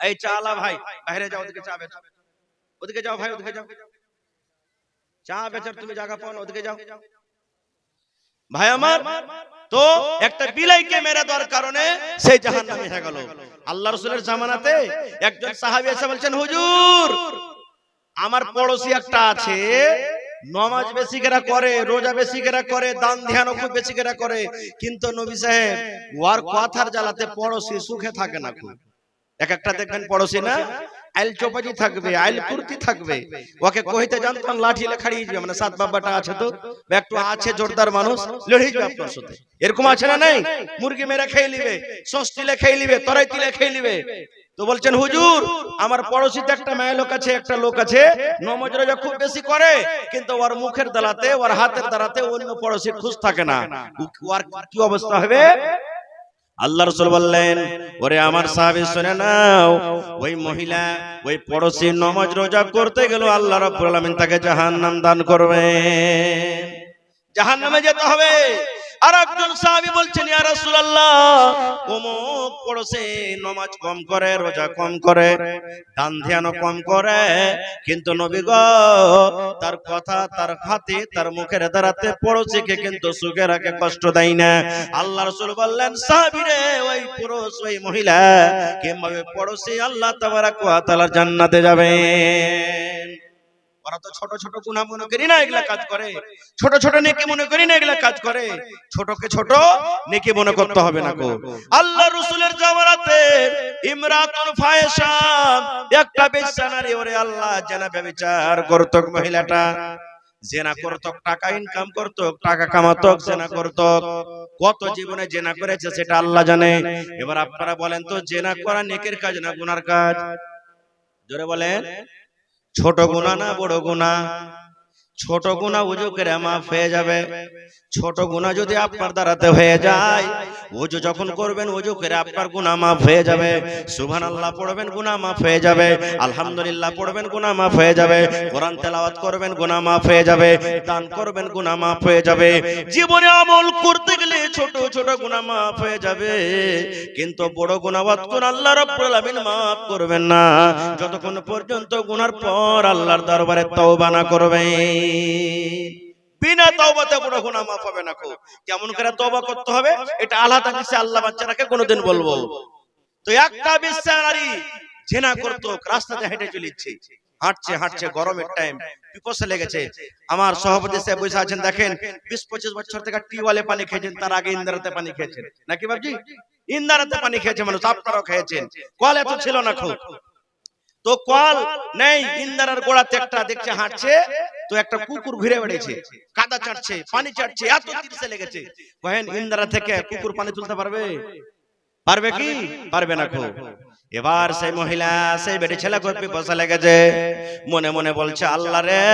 এই চালা ভাই, বাইরে যাও, ওদিকে চা বেচো, ওদিকে যাও ভাই, ওদিকে যাও, চা বেচার তুমি জায়গা পাও না, ওদিকে যাও ভাই আমার। তো একটা বিলাইকে মেরে দেওয়ার কারণে সেই জাহান্নামী হয়ে গেল। আল্লাহ রাসূলের জামানাতে একজন সাহাবী এসে বলছেন, হুজুর, আমার পড়োশী একটা আছে, নামাজ বেশি করে করে, রোজা বেশি করে করে, দান ধ্যানও খুব বেশি করে করে, কিন্তু নবী সাহেব ওর কথার জ্বালাতে পড়োশী সুখে থাকে না। খুব এক একটা দেখবেন পড়োশী না আইল চোপাজি থাকবে, আইল কুর্তি থাকবে, ওকে কইতে জানতাম লাঠি লেখাড়ি যাবে, মানে সাত বাবাটা আছে তো একটু আছে জোরদার মানুষ, লড়ে যাবে আপনার সাথে, এরকম আছে না? নাই, মুরগি মেরে খেয়ে নিবে, ষষ্ঠীলে খেয়ে নিবে, তরাই তিলে খেয়ে নিবে। তো বলছেন, হুজুর, আমার পড়োশিতে একটা মেয়ে লোক আছে, একটা লোক আছে, নামাজ রোজা খুব বেশি করে, কিন্তু ওর মুখের দ্বারাতে, ওর হাতের দ্বারাতে অন্য পড়োশির খুশ থাকে না, ওর কি অবস্থা হবে? আল্লাহ রাসূল বললেন, ওরে আমার সাহাবী শুনে নাও, ওই মহিলা, ওই পড়োশী নামাজ রোজা করতে গেল, আল্লাহ রাব্বুল আলামিন তাকে জাহান্নাম দান করবেন, জাহান্নামে যেতে হবে। আর একজন সাহাবী বলছেন, ইয়া রাসূলুল্লাহ, অমুক পড়োশী নামাজ কম করে, রোজা কম করে, দান ধ্যান কম করে, কিন্তু নবী গো, তার কথা, তার হাতে, তার মুখের দ্বারাতে পড়োশীকে কিন্তু সুখে রাখে, কষ্ট দেয় না। আল্লাহ রাসূল বললেন, সাহাবী রে, ওই পুরুষ, ওই মহিলা কিংবা ওই পড়োশী আল্লাহ তাবারাক ওয়া তাআলার জান্নাতে যাবেন। ওরা তো ছোট ছোট গুনাহ মনে করি না এগুলা কাজ করে, ছোট ছোট নেকি মনে করি না এগুলা কাজ করে, ছোটকে ছোট নেকি মনে করতে হবে না গো। আল্লাহ রাসূলের জামানাতে ইমরাতুন ফায়েশা, একটা বেশ্যা নারী, ওরে আল্লাহ, জেনা ব্যভিচার করত মহিলাটা, জেনা করত, টাকা ইনকাম করত, টাকা কামাত, জেনা করত, কত জীবনে জেনা করেছে সেটা আল্লাহ জানে। এবার আপনারা বলেন তো, জেনা করা নেকির কাজ না গুনার কাজ? জোরে বলেন, ছোট গুনাহ না বড় গুনাহ? ছোট গুনাহ ওযু করে মাফ হয়ে যাবে। ছোট গুনাহ যদি আপনার দ্বারাতে হয়ে যায়, ওযু যখন করবেন, ওযু করে আপনার গুনাহ মাফ হয়ে যাবে। সুবহানাল্লাহ পড়বেন, গুনাহ মাফ হয়ে যাবে। আলহামদুলিল্লাহ পড়বেন, গুনাহ মাফ হয়ে যাবে। কোরআন তেলাওয়াত করবেন, গুনাহ মাফ হয়ে যাবে। দান করবেন, গুনাহ মাফ হয়ে যাবে। জীবনে আমল করতে গেলে ছোট ছোট গুনাহ মাফ হয়ে যাবে, কিন্তু বড় গুনাহ কোন আল্লাহ রাব্বুল আলামিন মাফ করবেন না, যতক্ষণ পর্যন্ত গুনার পর আল্লাহর দরবারে তওবা না করবেন। বিনা তওবাতে বড় গুনাহ মাফ হবে না। কেমন করে তওবা করতে হবে এটা আলাদা কিছু আল্লাহ বাচ্চারাকে কোনোদিন বলবো। তো একটা বেশ্যা নারী জেনা করত, রাস্তাতে হেঁটে চলেছে, হাঁটছে হাঁটছে, গরমের টাইম, পিপাসা লেগেছে। আমার সভাপতি সাহেব বসে আছেন, দেখেন 20-25 বছর থেকে টিউবওয়েলে পানি খেয়েছেন, তার আগে ইন্দারাতে পানি খেয়েছেন নাকি বাবজি? ইন্দারাতে পানি খেয়েছে মানুষ, আপনারাও খেয়েছেন। কল এত ছিল না খুব, তো কল নেই, ইন্দারার গোড়াতে একটা দেখছে হাঁটছে, তো একটা কুকুর ঘুরে বেড়েছে, কাদা চাটছে, পানি চাটছে, এত তিরসে লেগেছে। কহেন ইন্দারা থেকে কুকুর পানি তুলতে পারবে? পারবে কি? পারবে না খুব। এবার সেই মহিলা, সেই বেটি ছেলে করতে বসা লেগেছে, মনে মনে বলছে, আল্লাহ রে,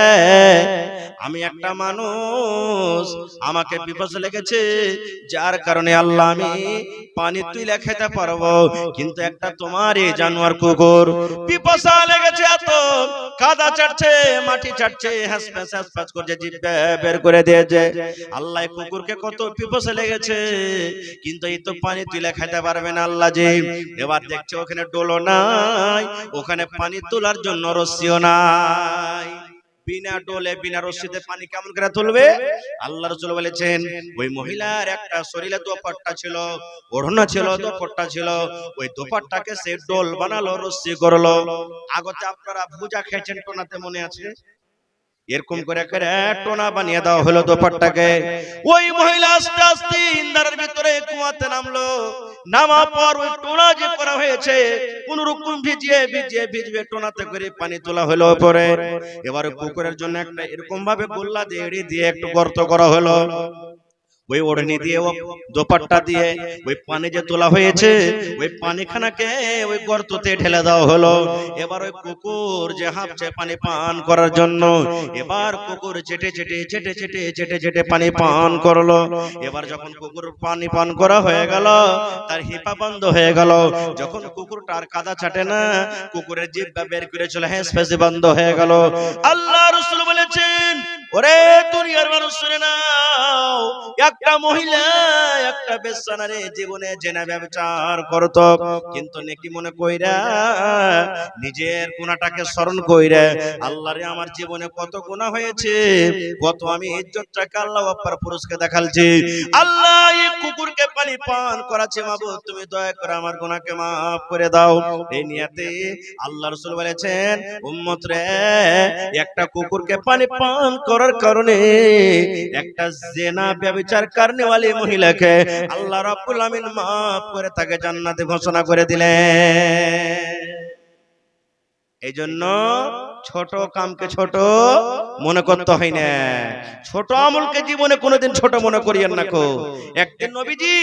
আমি একটা মানুষ, আমাকে পিপাসা লেগেছে, যার কারণে আল্লাহ আমি পানি তুলে খেতে পারবো, কিন্তু একটা তোমার এই জানোয়ার কুকুর পিপাসা লেগেছে, এত কাদা চাটছে, মাটি চাটছে, হাসপাস হাসপাস করছে, জিভ বের করে দিয়েছে। আল্লাহ কুকুরকে কত পিপাসা লেগেছে, কিন্তু এই তো পানি তুলে খেতে পারবে না আল্লাহ জি। এবার দেখছে ওখানে ডোলো নাই, ওখানে পানি তোলার জন্য রস্সিও নাই। বিনা ডোলে, বিনা রশিতে পানি কেমন করে তুলবে? আল্লাহ রাসূল বলেছেন, ওই মহিলার একটা শরীরে দোপাট্টা ছিল, ওড়না ছিল, দোপাট্টা ছিল, ওই দোপাট্টাকে সে ডোল বানালো, রশি করলো। আগতে আপনারা ভুজা খেয়েছেন টোনাতে, মনে আছে? এরকম করে করে টোনা বানিয়ে দেওয়া হলো দোপাট্টাকে। ওই মহিলা আস্তে আস্তে ইন্দারের ভিতরে কুয়াতে নামলো। নামা পর ওই টোনা যে করা হয়েছে কোন রকম ভিজিয়ে ভিজিয়ে ভিজবে টোনাতে করে পানি তোলা হলো উপরে। এবারে পুকুরের জন্য একটা এরকম ভাবে গোল্লা দিয়ে এড়ি দিয়ে একটু গর্ত করা হলো। ওই ওড়নি দিয়ে দোপাট্টা দিয়ে ওই পানি যে তোলা হয়েছে ওই পানিখানাকে ওই গর্ততে ঢেলে দেওয়া হলো। এবার ওই কুকুর যে হাঁপছে পানি পান করার জন্য, এবার কুকুর চেটে চেটে চেটে চেটে চেটে চেটে পানি পান করলো। এবার যখন কুকুর পানি পান করা হয়ে গেল, তার হিপা বন্ধ হয়ে গেল। যখন কুকুরটা আর কাদা চাটে না, কুকুরের জিহ্বা বের করে চলে হেঁসফেঁসে বন্ধ হয়ে গেল। আল্লাহ রাসূল বলেছেন, ওরে দুনিয়ার মানুষ শুনে নাও, একটা মহিলা একটা বেশ্যানারে জীবনে জেনা ব্যভিচার করত, কিন্তু নেকি মনে কইরা নিজের গুনাহটাকে স্মরণ কইরা আল্লাহরে আমার জীবনে কত গুনাহ হয়েছে, কত আমি ইজ্জতটাকে আল্লাহ আপার পুরুষকে দেখালছি। আল্লাহ এই কুকুরকে পানি পান করাছে, মাবুদ তুমি দয়া করে আমার গুনাহকে maaf করে দাও। এই নিয়তে আল্লাহ রাসূল বলেছেন, উম্মত রে, একটা কুকুরকে পানি পান করার কারণে একটা জিনা ব্যভিচার কারনেওয়ালি মহিলাকে আল্লাহ রাব্বুল আমিন maaf করে তাকে জান্নাতে ঘোষণা করে দিলেন। এই জন্য ছোট কামকে ছোট মনে করতে হয় না, ছোট আমলকে জীবনে কোনোদিন ছোট মনে করিয়েন না কো। একদিন নবীজি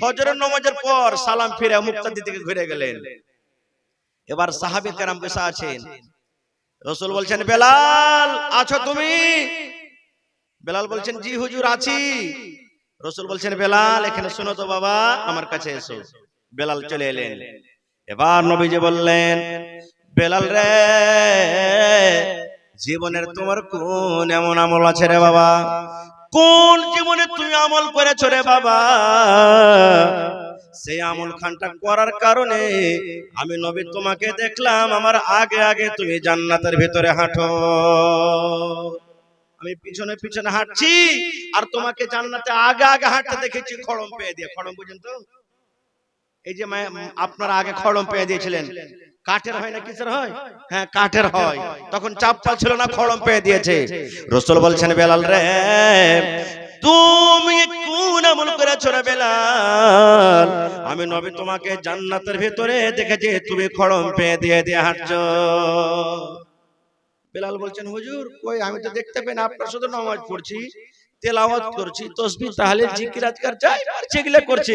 ফজরের নামাজের পর সালাম ফিরে মুক্তাদি থেকে ঘুরে গেলেন। এবার সাহাবী কেরাম বসে আছেন। রাসূল বলছেন, বেলাল আছো তুমি? বেলাল বলছেন, জি হুজুর আছি। রাসূল বলছেন, বেলাল এখানে শোনো তো বাবা, আমার কাছে এসো। বেলাল চলে এলেন। এবার নবীজি বললেন, বেলাল রে, জীবনের তোমার কোন এমন আমল আছে রে বাবা? কোন জীবনে তুমি আমল করেছো রে বাবা? সেই আমল খানটা করার কারণে আমি নবী তোমাকে দেখলাম আমার আগে আগে তুমি জান্নাতের ভিতরে হাঁটো। আমি পিছনে পিছনে হাঁটছি আর তোমাকে জান্নাতে আগে আগে হাঁটতে দেখেছি খড়ম পেয়ে দিয়ে। খড়ম বুঝেন তো? এই যে আপনারা আগে খড়ম পেয়ে দিয়েছিলেন, কাঠের হয় না কিসের হয়? হ্যাঁ কাঠের হয়। তখন চাপ্পা ছিল না, খড়ম পেয়ে দিয়েছে। রাসূল বলছেন, বেলাল রে, তুমি কোন আমল করেছো রে বেলাল? আমি নবী তোমাকে জান্নাতের ভিতরে দেখেছি তুমি খড়ম পেয়ে দিয়ে দিয়ে হাঁটছো। বেলাল বলছেন, হুজুর কই, আমি তো দেখতে পাই না, আপনার শুধু নামাজ পড়ছি, তেলাওয়াত করছি, তাসবিহ তাহলিল জিকির আজকার যাই আর যেগুলো করছি,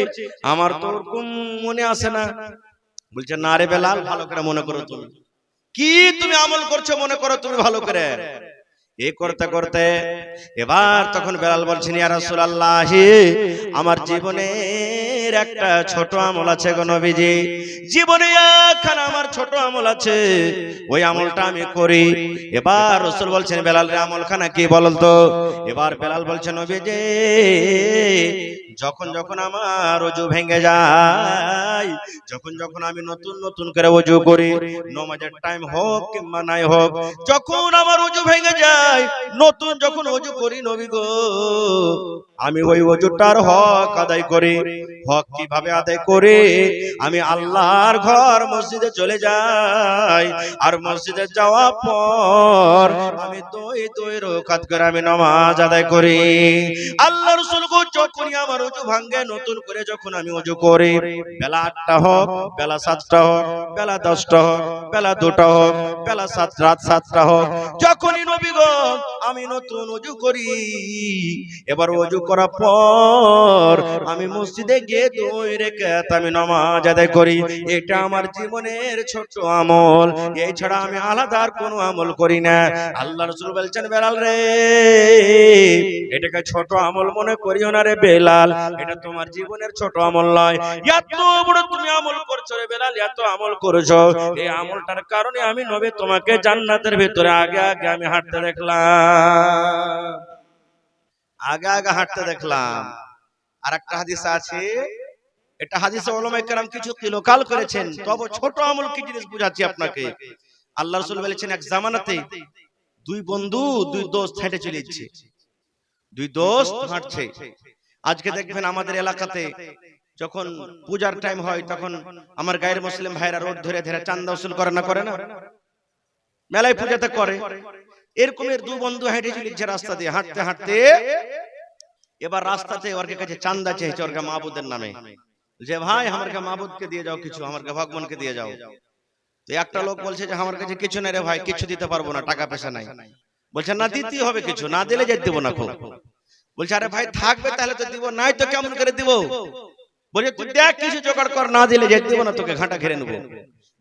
আমার তো ওরকম মনে আসে না। বলছে, না রে বেলাল, ভালো করে মনে করো। তুমি কি তুমি আমল করছো মনে করো তুমি ভালো করে। এই করতে করতে এবার তখন বেলাল বলছেন, ইয়া রাসূলুল্লাহ, আমার জীবনের একটা ছোট আমল আছে গো নবীজি, জীবনে একখানা আমার ছোট আমল আছে, ওই আমলটা আমি করি। এবার রাসূল বলছেন, বেলাল রে, আমলখানা কি বলেন তো? এবার বেলাল বলছেন, নবীজি, যখন যখন আমার ওযু ভেঙে যায়, যখন যখন আমি নতুন নতুন করে ওযু করি, নামাজের টাইম হোক কিংবা নাই হোক, যখন আমার ওযু ভেঙে যায়, নতুন যখন ওযু করি নবী গো, আমি ওই ওযুটার হক আদায় করি। হক কিভাবে আদায় করি? আমি আল্লাহর ঘর মসজিদে চলে যাই, আর মসজিদে যাওয়ার পর আমি দুই রাকাত করে আমি নামাজ আদায় করি। আল্লাহ রাসূল গো, যখনই আমার ওযু ভাঙে, নতুন করে যখন আমি ওযু করি, বেলা 8টা হোক, বেলা 7টা হোক, বেলা 10টা হোক, বেলা 2টা হোক, বেলা রাত 7টা হোক, যখনই নবী গো আমি নতুন ওযু করি, এবার ওযু করার পর আমি মসজিদে গিয়ে 2 রাকাত আমি নামাজ আদায় করি। এটা আমার জীবনের ছোট আমল, এই ছাড়া আমি আলাদা আর কোনো আমল করি না। আল্লাহ রাসূল বলছেন, বেলাল রে, এটাকে ছোট আমল মনে করিও না রে বেলাল, এটা তোমার জীবনের ছোট আমল নয়। এত বড় তুমি আমল করছো রে বেলাল, এত আমল করেছো, এই আমলটার কারণে আমি নবী তোমাকে জান্নাতের ভিতরে আগে আগে আমি হাঁটতে দেখলাম, আগে আগে হাঁটতে দেখলাম। আর একটা হাদিস আছে, এটা হাদিসে উলামায়ে কেরাম কিছু কিলোকাল করেছেন, তবে ছোট আমল কি জিনিস বুঝাচ্ছি আপনাকে। আল্লাহ রাসূল বলেছেন, এক জামানাতে দুই বন্ধু, দুই দোস্ত হেঁটে চলে যাচ্ছে, দুই দোস্ত হাঁটছে। আজকে দেখবেন আমাদের এলাকাতে যখন পূজার টাইম হয়, তখন আমার গায়ের মুসলিম ভাইরা রোড ধরে ধরে চাঁদা উসুল করে না, করে না? মেলায় পূজাতে করে। এরকমের দু বন্ধু হেঁটে চলেছে রাস্তা দিয়ে, হাঁটতে হাঁটতে এবার রাস্তাতে ওর কাছে চান্দা চেয়েছে ওর মাহবুদের নামে, যে ভাই আমার মাহবুদকে দিয়ে যাও কিছু, আমার ভগবানকে দিয়ে যাও। তো একটা লোক বলছে যে আমার কাছে কিছু নাই রে ভাই, কিছু দিতে পারবো না, টাকা পয়সা নাই। বলছে না দিতেই হবে কিছু, না দিলে যেতে দেবো না। খুব বলছে আরে ভাই থাকবে তাহলে তো দিব, নাই তো কেমন করে দিব? বলছে তুই দেখ কিছু জোগাড় কর, না দিলে যেতে দেবো না, তোকে ঘাটা ঘিরে নেবো।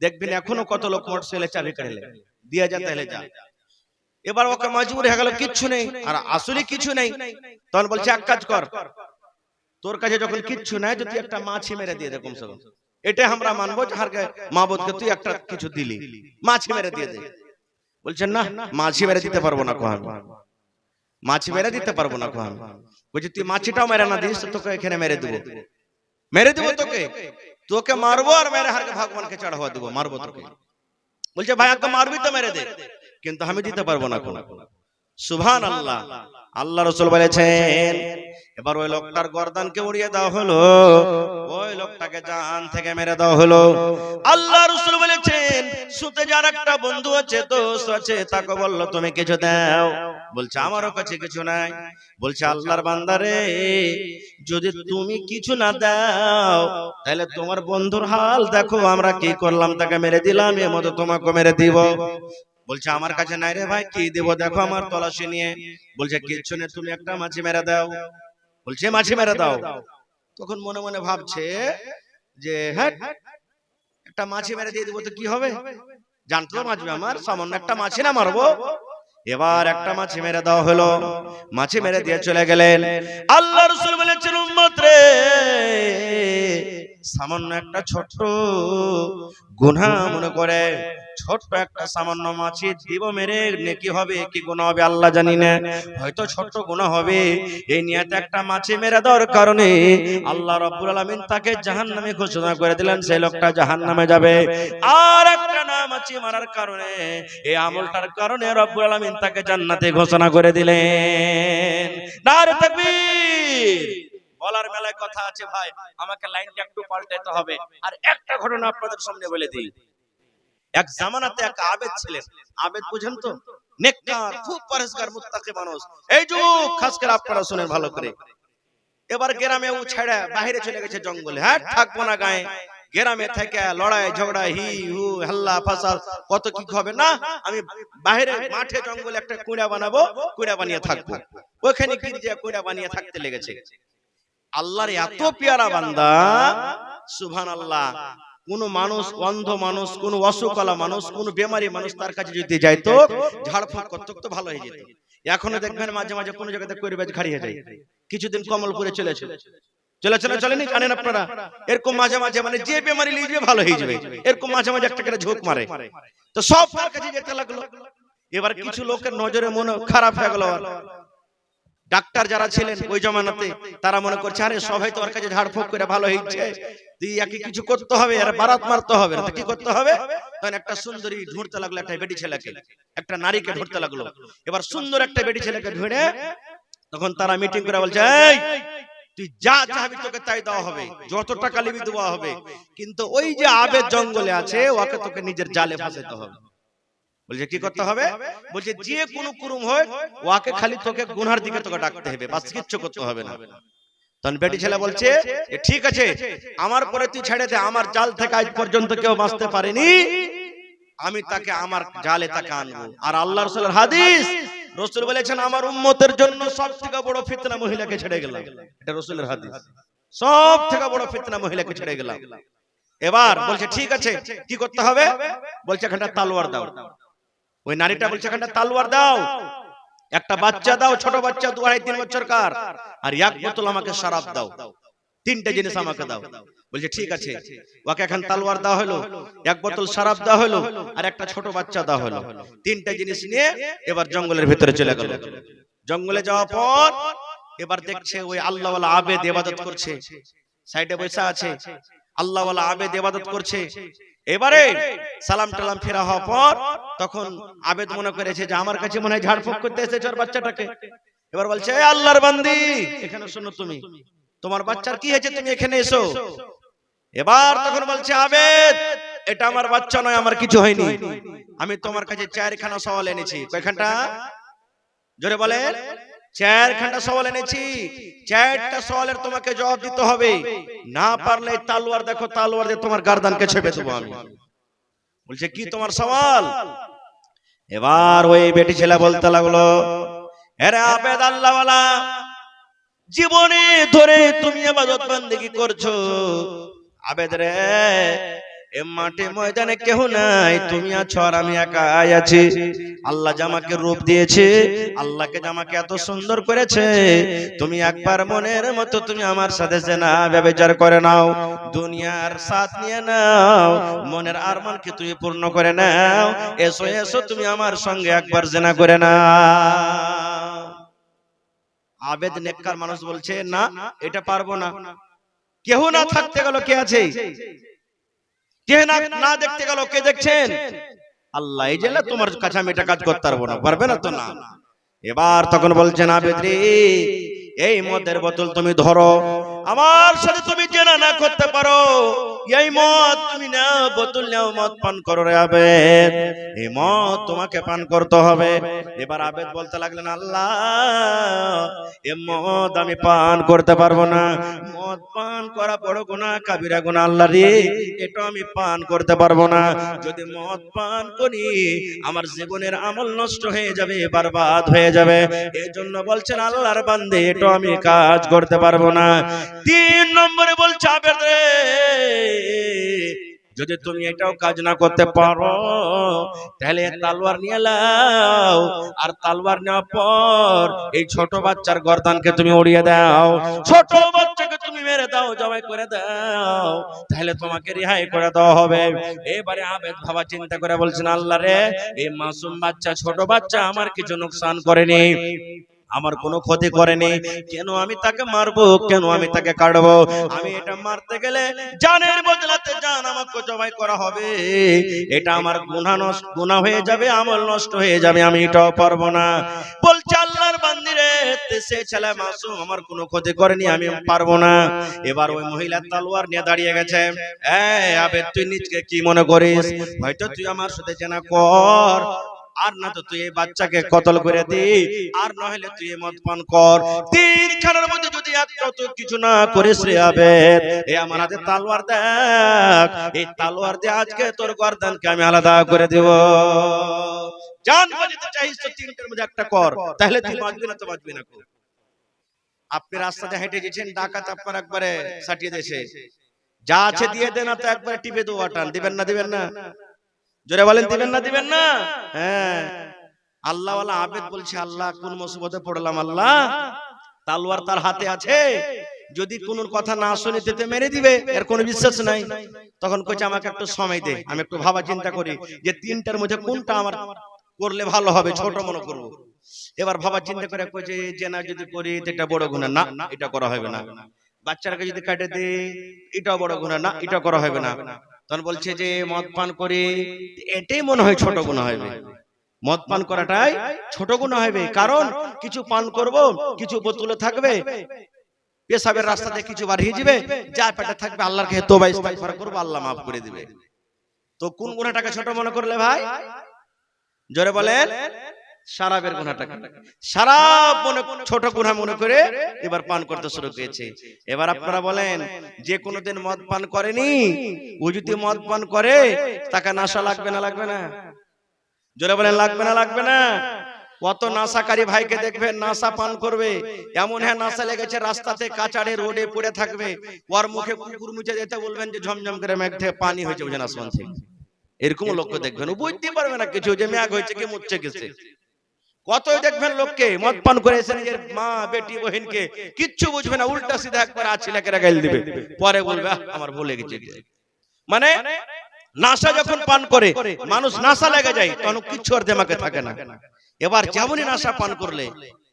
দেখবেন এখনো কত লোক মোটরসাইকেলে চাবি কাটলে দিয়ে যা তাহলে যা। এবার ওকে মজবুর হয়ে গেল, কিচ্ছু নেই, আর আসলে কিছু নেই। তখন বলছে এক কাজ কর, তোর কাছে যখন কিচ্ছু নাই তো তুই একটা মাছি মেরে দিয়ে দে, কমসে কম এটা আমরা মানবো যে মাহবুদকে তুই একটা কিছু দিলি, মাছি মেরে দিয়ে দে। বলছেন না মাছি মেরে দিতে পারবো না, কোন মাছি মেরে দিতে পারবো না কোন। বলছে তুই মাছিটাও মেরে না দিস তোকে এখানে মেরে দেবো, মেরে দেবো তোকে, তোকে মারবো আর মেরে হারকে ভগবানকে চড়াওয়া দেবো, মারবো তোকে। বলছে ভাই আগে মারবি তো মেরে দে, কিন্তু আমি দিতে পারবো না কোন। সুবহানাল্লাহ। আল্লাহ রাসূল বলেছেন এবার ওই লোকটার গর্দানকে উড়িয়ে দেওয়া হলো, ওই লোকটাকে জান থেকে মেরে দেওয়া হলো। আল্লাহ রাসূল বলেছেন সুতে যার একটা বন্ধু আছে, দোস্ত আছে, তাকে বলল তুমি কিছু দাও। বলছে আমারও কাছে কিছু নাই। বলছে আল্লাহর বান্দারে যদি তুমি কিছু না দাও তাহলে তোমার বন্ধুর হাল দেখো, আমরা কি করলাম, তাকে মেরে দিলাম, এর মতো তোমাকে মেরে দিব। বলছে আমার কাছে নাই রে ভাই, কি দেব দেখো আমার তলাশি নিয়ে। বলছে কিচ্ছু নেই, তুমি একটা মাছি মেরে দাও। বলছে মাছি মেরে দাও। তখন মনে মনে ভাবছে যে হ্যাঁ একটা মাছি মেরে দিয়ে দেবো তো কি হবে, জানতো মাছবে আমার, সামান্য একটা মাছি না মারবো। এবার একটা মাছি মেরে দেওয়া হলো, মাছি মেরে দিয়ে চলে গেলেন। আল্লাহ রাসূল বলেছেন উম্মত রে সামান্য একটা ছোট্ট গুনাহ মনে করে, ছোট্ট একটা সামান্য মাছি দিব মেরে নেকি হবে কি গুনাহ হবে আল্লাহ জানি না, হয়তো ছোট্ট গুনাহ হবে। এই নিয়তে একটা মাছি মেরে দেওয়ার কারণে আল্লাহ রাব্বুল আলামিন তাকে জাহান্নামে ঘোষণা করে দিলেন, সেই লোকটা জাহান্নামে যাবে। আর একটা না মাছি মারার কারণে, এই আমলটার কারণে রাব্বুল আলামিন তাকে জান্নাতে ঘোষণা করে দিলেন। নারে তাকবীর। বলার মেলায় কথা আছে ভাই, আমাকে লাইনটা একটু পাল্টাতে হবে। আর একটা ঘটনা আপনাদের সামনে বলে দিই। এক জামানাতে এক আবেদ ছিলেন, আবেদ বুঝেন তো, নেককার, খুব পরহেজগার, মুত্তাকি মানুষ। এই যুগ খাস করে আপনারা শুনেন ভালো করে। এবার গ্রামে ও ছেড়ে বাইরে চলে গেছে জঙ্গলে, হ্যাঁ থাকবো না গায়ে, গ্রামে থেকে লড়াই ঝগড়া হি হু হাল্লা ফাসাদ কত কি হবে না, আমি বাইরে মাঠে জঙ্গলে একটা কুঁড়া বানাবো, কুঁড়া বানিয়ে থাকবো। ওখানে গিয়ে কুঁড়া বানিয়ে থাকতে লেগেছে। আল্লাহর এত পেয়ারা বান্দা, সুবহানাল্লাহ। কোন মানুষ, অন্ধ মানুষ, কোন অসুখওয়ালা মানুষ, কোন বেমারি মানুষ তার কাছে যদি যাইতো ঝাড়ফুঁক করতে তো ভালো হয়ে যেত। এখনো দেখবেন মাঝে মাঝে কোন জায়গাতে করিবাজ খাড়িয়ে যায়। কিছুদিন কমলপুরে চলেছে না চলেনি জানেন আপনারা, এরকম মাঝে মাঝে মানে যে বেমারি লিখবে ভালো হয়ে যাবে, এরকম মাঝে মাঝে একটা করে ঝোঁক মারে। তো সব তার কাছে যেতে লাগলো। এবার কিছু লোকের নজরে মনে খারাপ হয়ে গেল। ডাক্তার যারা ছিলেন ওই জমানাতে তারা মনে করছে আরে সবাই তো ওর কাছে ঝাড়ফুঁক করে ভালো হয়েছে, তুই একে কিছু করতে হবে, আর বারাত মারতে হবে। কি করতে হবে? তখন একটা সুন্দরী ঢুঁড়তে লাগলো, একটা বেটি ছেলেকে, একটা নারীকে ঢুঁড়তে লাগলো। এবার সুন্দর একটা বেটি ছেলেকে ঢুঁড়ে তখন তারা মিটিং করে বলছে এই তুই যা চাইবি তোকে তাই দেওয়া হবে, যত টাকা নিবি দেওয়া হবে, কিন্তু ওই যে আবেদ জঙ্গলে আছে ওকে তোকে নিজের জালে ফাঁসাতে হবে। বলছে কি করতে হবে? বলছে যে কোনো কুরুম হয় ওকে খালি তোকে গুনার দিকে তোকে ডাকতে হবে, বাস কিচ্ছু করতে হবে না। তখন বেটি ছেলে বলছে ঠিক আছে আমার পরে তুই ছেড়ে দে, আমার জাল থেকে আজ পর্যন্ত কেউ বাঁচতে পারেনি, আমি তাকে আমার জালে তাকে আনবো। আর আল্লাহ রাসূলের হাদিস, রাসূল বলেছেন আমার উম্মতের জন্য সবথেকে বড় ফিতনা মহিলাকে ছেড়ে গেলাম। এটা রাসূলের হাদিস, সবথেকে বড় ফিতনা মহিলাকে ছেড়ে গেলাম। এবার বলছে ঠিক আছে কি করতে হবে? বলছে এখানটা তলোয়ার দাও। ওই নারীটা বলছে এখানটা তলোয়ার দাও, একটা বাচ্চা দাও, ছোট বাচ্চা 2-3 বছরকার, আর এক বোতল আমাকে শরাব দাও, তিনটা জিনিস আমাকে দাও। বলছে ঠিক আছে। ওকে এখন তলোয়ার দেওয়া হলো, এক বোতল শরাব দেওয়া হলো, আর একটা ছোট বাচ্চা দেওয়া হলো। তিনটা জিনিস নিয়ে এবার জঙ্গলের ভিতরে চলে গেল। জঙ্গলে যাওয়ার পর এবার দেখছে ওই আল্লাহওয়ালা আবেদ ইবাদত করছে, সাইডে বসে আছে, আল্লাহওয়ালা আবেদ ইবাদত করছে। এবারে সালাম টালাম ফেরা হওয়ার পর তখন আবেদ মনে করেছে যে আমার কাছে মনে হয় ঝাড়ফুঁক করতে এসেছে ওর বাচ্চাটাকে। এবার বলছে এই আল্লাহর বান্দি এখানে শোনো, তুমি তোমার বাচ্চার কি হয়েছে, তুমি এখানে এসো। এবার তখন বলছে আবেদ এটা আমার বাচ্চা নয়, আমার কিছু হয়নি। আমি তোমার কাছে 4খানা সওয়াল এনেছি। কয়খানটা? জোরে বলেন। 4খানা সওয়াল এনেছি। 4টা সওয়ালের তোমাকে জবাব দিতে হবে। না পারলে তলোয়ার দেখো, তলোয়ার দিয়ে তোমার গর্দানকে ছেপে দেবো আমি। বলছে কি তোমার সওয়াল? এবার ওই বেটি ছেলে বলতে লাগলো, আরে আবেদ আল্লাহওয়ালা, জীবনে ধরে তুমি ইবাদত বান্দেগি করছো। আবেদ রে, এ মাঠে ময়দানে কেউ নাই, তুমি আছো আর আমি একাই আছি। আল্লাহ জামাকে রূপ দিয়েছে, আল্লাহকে জামাকে এত সুন্দর করেছে, তুমি একবার মনের মতো তুমি আমার সাথে জেনা ব্যভিচার করে নাও, দুনিয়ার সাথ নিয়ে নাও, মনের আরমানকে তুমি পূর্ণ করে নাও। এসো এসো তুমি আমার সঙ্গে একবার জেনা করে নাও। আবেদ নেককার মানুষ বলছে না, এটা পারবো না। কেউ না থাকতে গেল কে আছে? কে না দেখতে গেল কে দেখছেন? আল্লাহ। এই জেলা তোমার কাছে আমি এটা কাজ করতে পারবো না। পারবে না তো? না। এবার তখন বলছেন আবেদ রে, এই মদের বোতল তুমি ধরো, আমার সাথে তুমি জেনা না করতে পারো, এই মদ তুমি নাও, বোতল নাও, মদ পান করো রে আবেদ, এই মদ তোমাকে পান করতে হবে। এবার আবেদ বলতে লাগলেন, আল্লাহ, এই মদ আমি পান করতে পারবো না, মদ পান করা বড় গুনাহ, কাবিরা গুনাহ আল্লাহ রে, এটা আমি পান করতে পারবো না। যদি মদ পান করি আমার জীবনের আমল নষ্ট হয়ে যাবে, বরবাদ হয়ে যাবে। এই জন্য বলছেন আল্লাহর বান্দে, এটা আমি কাজ করতে পারবো না। 3 নম্বরে বলছে আবেদ রে, যদি তুমি এটাও কাজ না করতে পারো তাহলে তলোয়ার নিয়ে নাও, আর তলোয়ার নেওয়ার পর এই ছোট বাচ্চার গর্দানকে তুমি উড়িয়ে দাও, ছোট বাচ্চাকে তুমি মেরে দাও, জবাই করে দাও, তাহলে তোমাকে রেহাই করে দেওয়া হবে। এবারে আবেদ বাবা চিন্তা করে বলছেন, আল্লাহ রে, এই মাসুম বাচ্চা, ছোট বাচ্চা আমার কিছু নুকসান করেনি, আমার কোনো ক্ষতি করেনি, কেন আমি তাকে মারবো, কেন আমি তাকে কাটবো? আমি এটা মারতে গেলে জানের বদলাতে জান আমাকে জবাই করা হবে, এটা আমার গুনাহ হয়ে যাবে, আমল নষ্ট হয়ে যাবে, আমি এটাও পারবো না। বলছে আল্লাহর বান্দিরে, সে ছেলে মাসুম, আমার কোনো ক্ষতি করেনি, আমি পারবো না। এবার ওই মহিলা তলোয়ার নিয়ে দাঁড়িয়ে গেছে। এই আবেদ, তুই নিজকে কি মনে করিস? হয়তো তুই আমার সাথে জেনা কর, আর না তো তুই এই বাচ্চাকে কতল করে দি, আর না হলে তুই মদ পান কর। 3খানার মধ্যে যদি এত কিছু না করিস রে আবেদ, এই আমার হাতে তলোয়ার দেখ, এই তলোয়ার দিয়ে আজকে তোর গর্দানকে আমি আলাদা করে দেব। জান বাঁচাতে চাইস তো 3টার মধ্যে একটা কর, তাহলে তুই বাঁচবি না তো বাঁচবি না। আপনি রাস্তাতে হেঁটে গেছেন, ডাকাত আপনার একবারে সাটিয়ে দিয়েছে, যা আছে দিয়ে দেন, না তো একবারে টিপে দেবো, টান দিবেন না? দিবেন না? জোরে বলেন, দিবেন না? দিবেন না? হ্যাঁ। আল্লাহওয়ালা আবেদ বলছে, আল্লাহ কোন মুসিবতে পড়লাম, আল্লাহ তলোয়ার তার হাতে আছে, যদি কোন কথা না শুনে দিতে মেরে দিবে, এর কোনো বিশ্বাস নাই। তখন কইছে আমাকে একটু সময় দে, আমি একটু ভাবা চিন্তা করি যে 3টার মধ্যে কোনটা আমার করলে ভালো হবে, ছোট মনে করব। এবার ভাবা চিন্তা করে কইছে, যে না যদি করি এটা বড় গুনাহ, না এটা করা হবে না। বাচ্চাটাকে যদি কাটে দে, এটাও বড় গুনাহ, না এটা করা হবে না। তখন বলছে যে মদ পান করে, এটাই মনে হয় ছোট গুনাহ হবে, মদ পান করাটাই ছোট গুনাহ হবে, কারণ কিছু পান করব, কিছু বোতলে থাকবে, পেশাবের রাস্তাতে কিছু বাড়িয়ে যাবে, যা পেটে থাকবে আল্লাহর কাছে তওবা ইস্তিগফার করব, আল্লাহ maaf করে দিবে। তো কোন গুনাহটাকে ছোট মনে করলে ভাই? জোরে বলেন। শরাবের গুনাহটাকে শরাব মনে, ছোট গুনাহ মনে করে এবার পান করতে শুরু করেছে। এবার আপনারা বলেন, যে কোনোদিন মদ পান করেনি, ও যদি মদ পান করে তাকে নেশা লাগবে না লাগবে না? জোরে বলেন, লাগবে না লাগবে না? কত নাশাকারী ভাইকে দেখবেন নাশা পান করবে, এমন হ্যাঁ নাশা লেগেছে রাস্তাতে কাচাড়ে রোডে পড়ে থাকবে, ওর মুখে কুকুর মুছে যেতে বলবেন যে ঝমঝম করে মেঘ থেকে পানি হয়েছে, বুঝেন আসমান থেকে, এরকম লোককে দেখবেন, ও বুঝতে পারবে না কিছু যে মেঘ হয়েছে কি মুচ্ছে গেছে। কতই দেখবেন লোককে মদ পান করে এসে নিজের মা বেটি বহিনকে কিচ্ছু বুঝবে না, উল্টা সিধা একবার আছে লেকেরা গাইল দিবে, পরে বলবে আমার ভুলে গেছে। মানে নাশা যখন পান করে মানুষ নাশা লেগে যায়, তখন কিচ্ছু আর দিমাগে থাকে না। এবার যেমনই নাশা পান করলে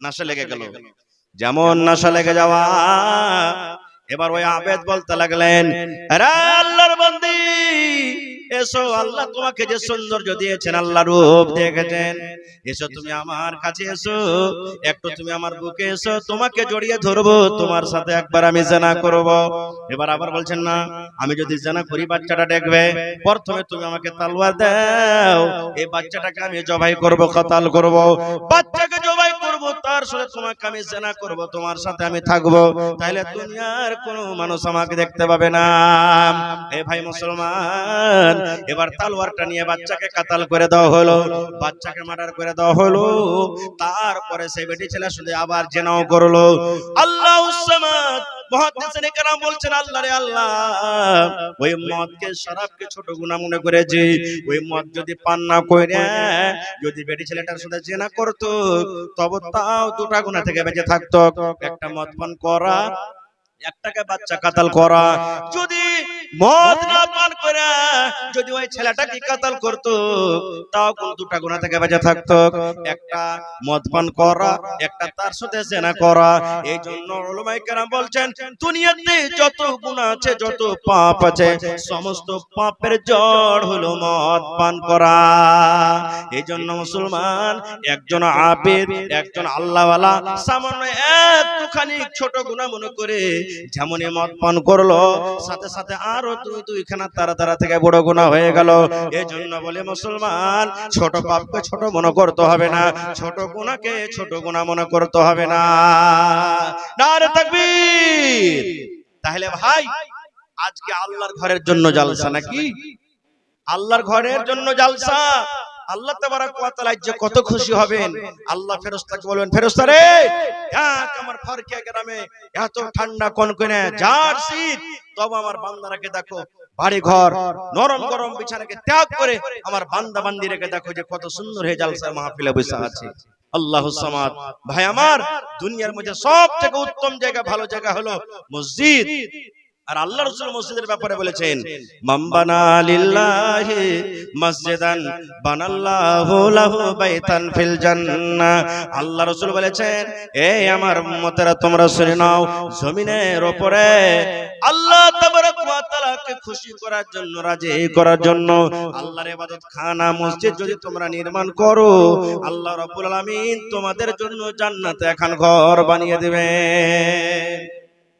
নাশা লেগে গেল, যেমন নাশা লেগে যাওয়া, এবার ওই আবেদ বলতে লাগলেন, আরে আল্লাহর বান্দি, এসো, আল্লাহ তোমাকে যে সৌন্দর্য দিয়েছেন, আল্লাহ রূপ দেখেছেন, এসো তুমি আমার কাছে এসো, একটু তুমি আমার বুকে এসো, তোমাকে জড়িয়ে ধরবো, তোমার সাথে একবার আমি জিনা করব। এবার আবার বলছেন না, আমি যদি জিনা করি বাচ্চাটা দেখবে, প্রথমে তুমি আমাকে তলোয়ার দাও, এই বাচ্চাটাকে আমি জবাই করব, কতল করব, বাচ্চাকে জবাই করব, তার সাথে তোমাকে আমি জিনা করব, তোমার সাথে আমি থাকবো, তাহলে দুনিয়ার কোনো মানুষ আমাকে দেখতে পাবে না। এ ভাই মুসলমান, এবার তলোয়ারটা নিয়ে বাচ্চাকে কাতাল করে দেওয়া হলো, বাচ্চাকে মার্ডার করে দেওয়া হলো। তারপরে সেই বেটি ছেলে শুধু আবার জেনাও করলো। আল্লাহুস সামাদ মুহাদ্দিসিনে কেরাম বলছেন, আল্লাহ রে আল্লাহ, ওই মদকে শরাবকে ছোট গুনাহ মনে করেছে, ওই মদ যদি পান না করে যদি বেটি ছেলেটার সাথে জিনা করতো, তবে তাও দুটা গুনাহ থেকে বেঁচে থাকতো, একটা মদ পান করা, একটাকে বাচ্চা কাতাল করা। যদি মদ না পান করে যদি ওই ছেলেটাকে কাতাল করতো, তাও কোন দুটা গুনাহ থেকে বেঁচে থাকতো, একটা মদ পান করা, একটা তার সাথে জিনা করা। এই জন্য উলামায়ে কেরাম বলছেন, দুনিয়াতে যত গুনাহ আছে, যত পাপ আছে, সমস্ত পাপের জড় হলো মদ পান করা। এই জন্য মুসলমান, একজন আবেদ, একজন আল্লাহওয়ালা সামান্য একটুখানি ছোট গুনাহ মনে করে যেমনই মদ পান করলো, সাথে সাথে আরো দুইখানা তারা থেকে বড় গুনাহ হয়ে গেল। এই জন্য বলে মুসলমান, ছোট পাপকে ছোট মনে করতে হবে না, ছোট গুনাহকে ছোট গুনাহ মনে করতে হবে না। নারে তাকবীর। তাহলে ভাই, আজকে আল্লাহর ঘরের জন্য জালসা নাকি? আল্লাহর ঘরের জন্য জালসা। আল্লাহ তাবারাক ওয়া তাআলা যে কত খুশি হবেন। আল্লাহ ফেরেশতাকে বলবেন, ফেরেশতা রে, দেখ আমার ফারকিয়া গ্রামে এত ঠান্ডা কনকনে জার শীত, তবে আমার বান্দারাকে দেখো, বাড়ি ঘর নরম গরম বিছানাকে ত্যাগ করে আমার বান্দা বান্দিরাকে দেখো যে কত সুন্দর হয়ে জালসার মাহফিলে বসে আছে। আল্লাহুস সামাদ। ভাই আমার, দুনিয়ার মধ্যে সবথেকে উত্তম জায়গা, ভালো জায়গা হলো মসজিদ। আর আল্লাহ রাসূল মসজিদের ব্যাপারে বলেছেন, মান বানা লিল্লাহি মসজিদান বানাল্লাহু লাহু বাইতান ফিল জান্নাহ। আল্লাহ রাসূল বলেছেন, এই আমার উম্মতেরা তোমরা শুনে নাও, জমিনের উপরে আল্লাহ তাবারক ওয়া তাআলাকে খুশি করার জন্য, রাজি করার জন্য আল্লাহর ইবাদত খানা মসজিদ যদি তোমরা নির্মাণ করো, আল্লাহ রাব্বুল আলামিন তোমাদের জন্য জান্নাতে এখন ঘর বানিয়ে দিবেন।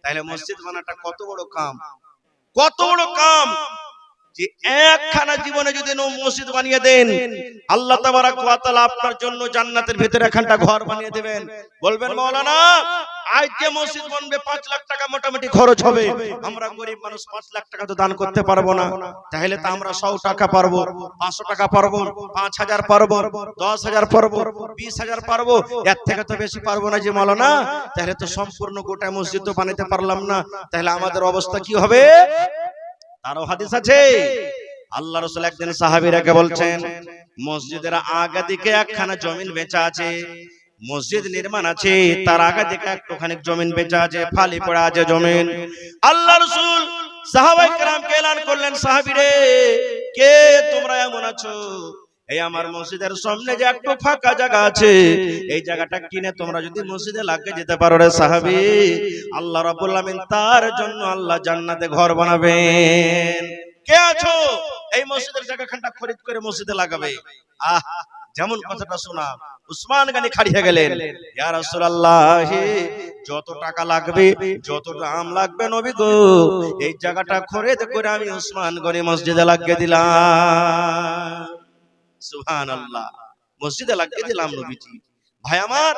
তাহলে মসজিদ বানাটা কত বড় কাম, কত বড় কাম, যে একখানা জীবনে যদি মসজিদ বানিয়ে দেন, আল্লাহ তাবারাক ওয়া তাআলা আপনার জন্য জান্নাতের ভিতরে একখানা ঘর বানিয়ে দিবেন। বলবেন মাওলানা, আজ যে মসজিদ বানবে 5 লাখ টাকা মোটামুটি খরচ হবে, আমরা গরিব মানুষ 5 লাখ টাকা তো দান করতে পারবো না, তাহলে তো আমরা 100 টাকা পারবো, 500 টাকা পারবো, 5000 পারবো, 10000 পারবো, 20000 পারবো, এর থেকে তো বেশি পারবো না যে মাওলানা। তাহলে তো সম্পূর্ণ গোটা মসজিদ তো বানাতে পারলাম না, তাহলে আমাদের অবস্থা কি হবে? তারও হাদিস আছে। আল্লাহ রাসূল একদিন সাহাবীরাকে বলছেন, মসজিদের আগে দিকে একখানা জমিন বেচা আছে, মসজিদ নির্মাণ আছে, তার আগে দিকে একটুখানি জমিন বেচা আছে, খালি পড়ে আছে জমিন। আল্লাহ রাসূল সাহাবায়ে কেরামকে এলান করলেন, সাহাবীরে, কে তোমরা এমন আছো, এই আমার মসজিদের সামনে যে একটু ফাঁকা জায়গা আছে, এই জায়গাটা কিনে তোমরা যদি মসজিদে লাগিয়ে যেতে পারো রে সাহাবী, আল্লাহ রাব্বুল আলামিন তার জন্য আল্লাহ জান্নাতে ঘর বানাবেন। কে আছো এই মসজিদের জায়গাখানটা খরিদ করে মসজিদে লাগাবে? আহ, যেমন কথাটা শোনা, উসমান গনি খাড়িয়ে গেলেন, ইয়া রাসূলুল্লাহ, যত টাকা লাগবে, যত দাম লাগবে নবী গো, এই জায়গাটা খরিদ করে আমি উসমান গনি মসজিদে লাগিয়ে দিলাম। সুবহানাল্লাহ, মসজিদে লাগিয়ে দিলাম নবীজি। ভাই আমার,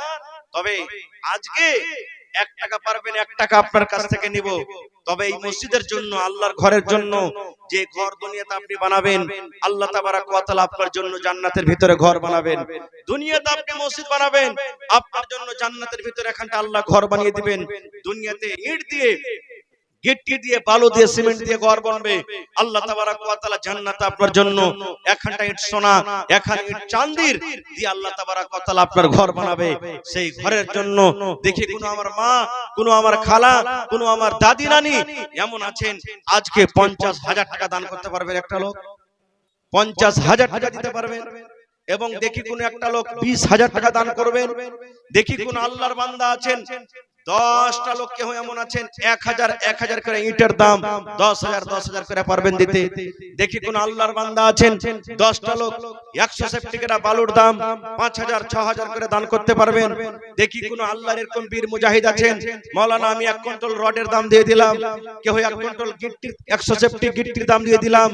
তবে আজকে 1 টাকা পারবেন, 1 টাকা আপনার কাছ থেকে নিব, তবে এই মসজিদের জন্য, আল্লাহর ঘরের জন্য যে ঘর দুনিয়াতে আপনি বানাবেন, আল্লাহ তাবারাক ওয়া তাআলা আপনার জন্য জান্নাতের ভিতরে ঘর বানাবেন। দুনিয়াতে আপনি মসজিদ বানাবেন, আপনার জন্য জান্নাতের ভিতরে এখানটা আল্লাহ ঘর বানিয়ে দিবেন। দুনিয়াতে ইট দিয়ে, গিট্টি দিয়ে, বালু দিয়ে, সিমেন্ট দিয়ে ঘর বানাবে, আল্লাহ তাবারাক ওয়া তাআলা জান্নাতে আপনার জন্য একখানটা ইট সোনা, একখান ইট চাঁদির দিয়ে আল্লাহ তাবারাক ওয়া তাআলা আপনার ঘর বানাবে। সেই ঘরের জন্য দেখি কোন আমার মা, কোন আমার খালা, কোন আমার দাদি নানি এমন আছেন, আজকে 50,000 টাকা দান করতে পারবেন একটা লোক, 50,000 টাকা দিতে পারবেন। এবং দেখি কোন একটা লোক 20,000 টাকা দান করবেন। দেখি কোন আল্লাহর বান্দা আছেন 10টা লোক কেউ এমন আছেন 1000 করে ইটের দাম 10,000 করে পারবেন দিতে। দেখি কোন আল্লাহর বান্দা আছেন 10টা লোক 100 সেফটি করে বালুর দাম 5,000 6,000 করে দান করতে পারবেন। দেখি কোন আল্লাহর এরকম বীর মুজাহিদ আছেন, মাওলানা আমি 1 কুইন্টাল রডের দাম দিয়ে দিলাম, কেউ 1 কুইন্টাল গিট্টির 100 সেফটি গিট্টির দাম দিয়ে দিলাম,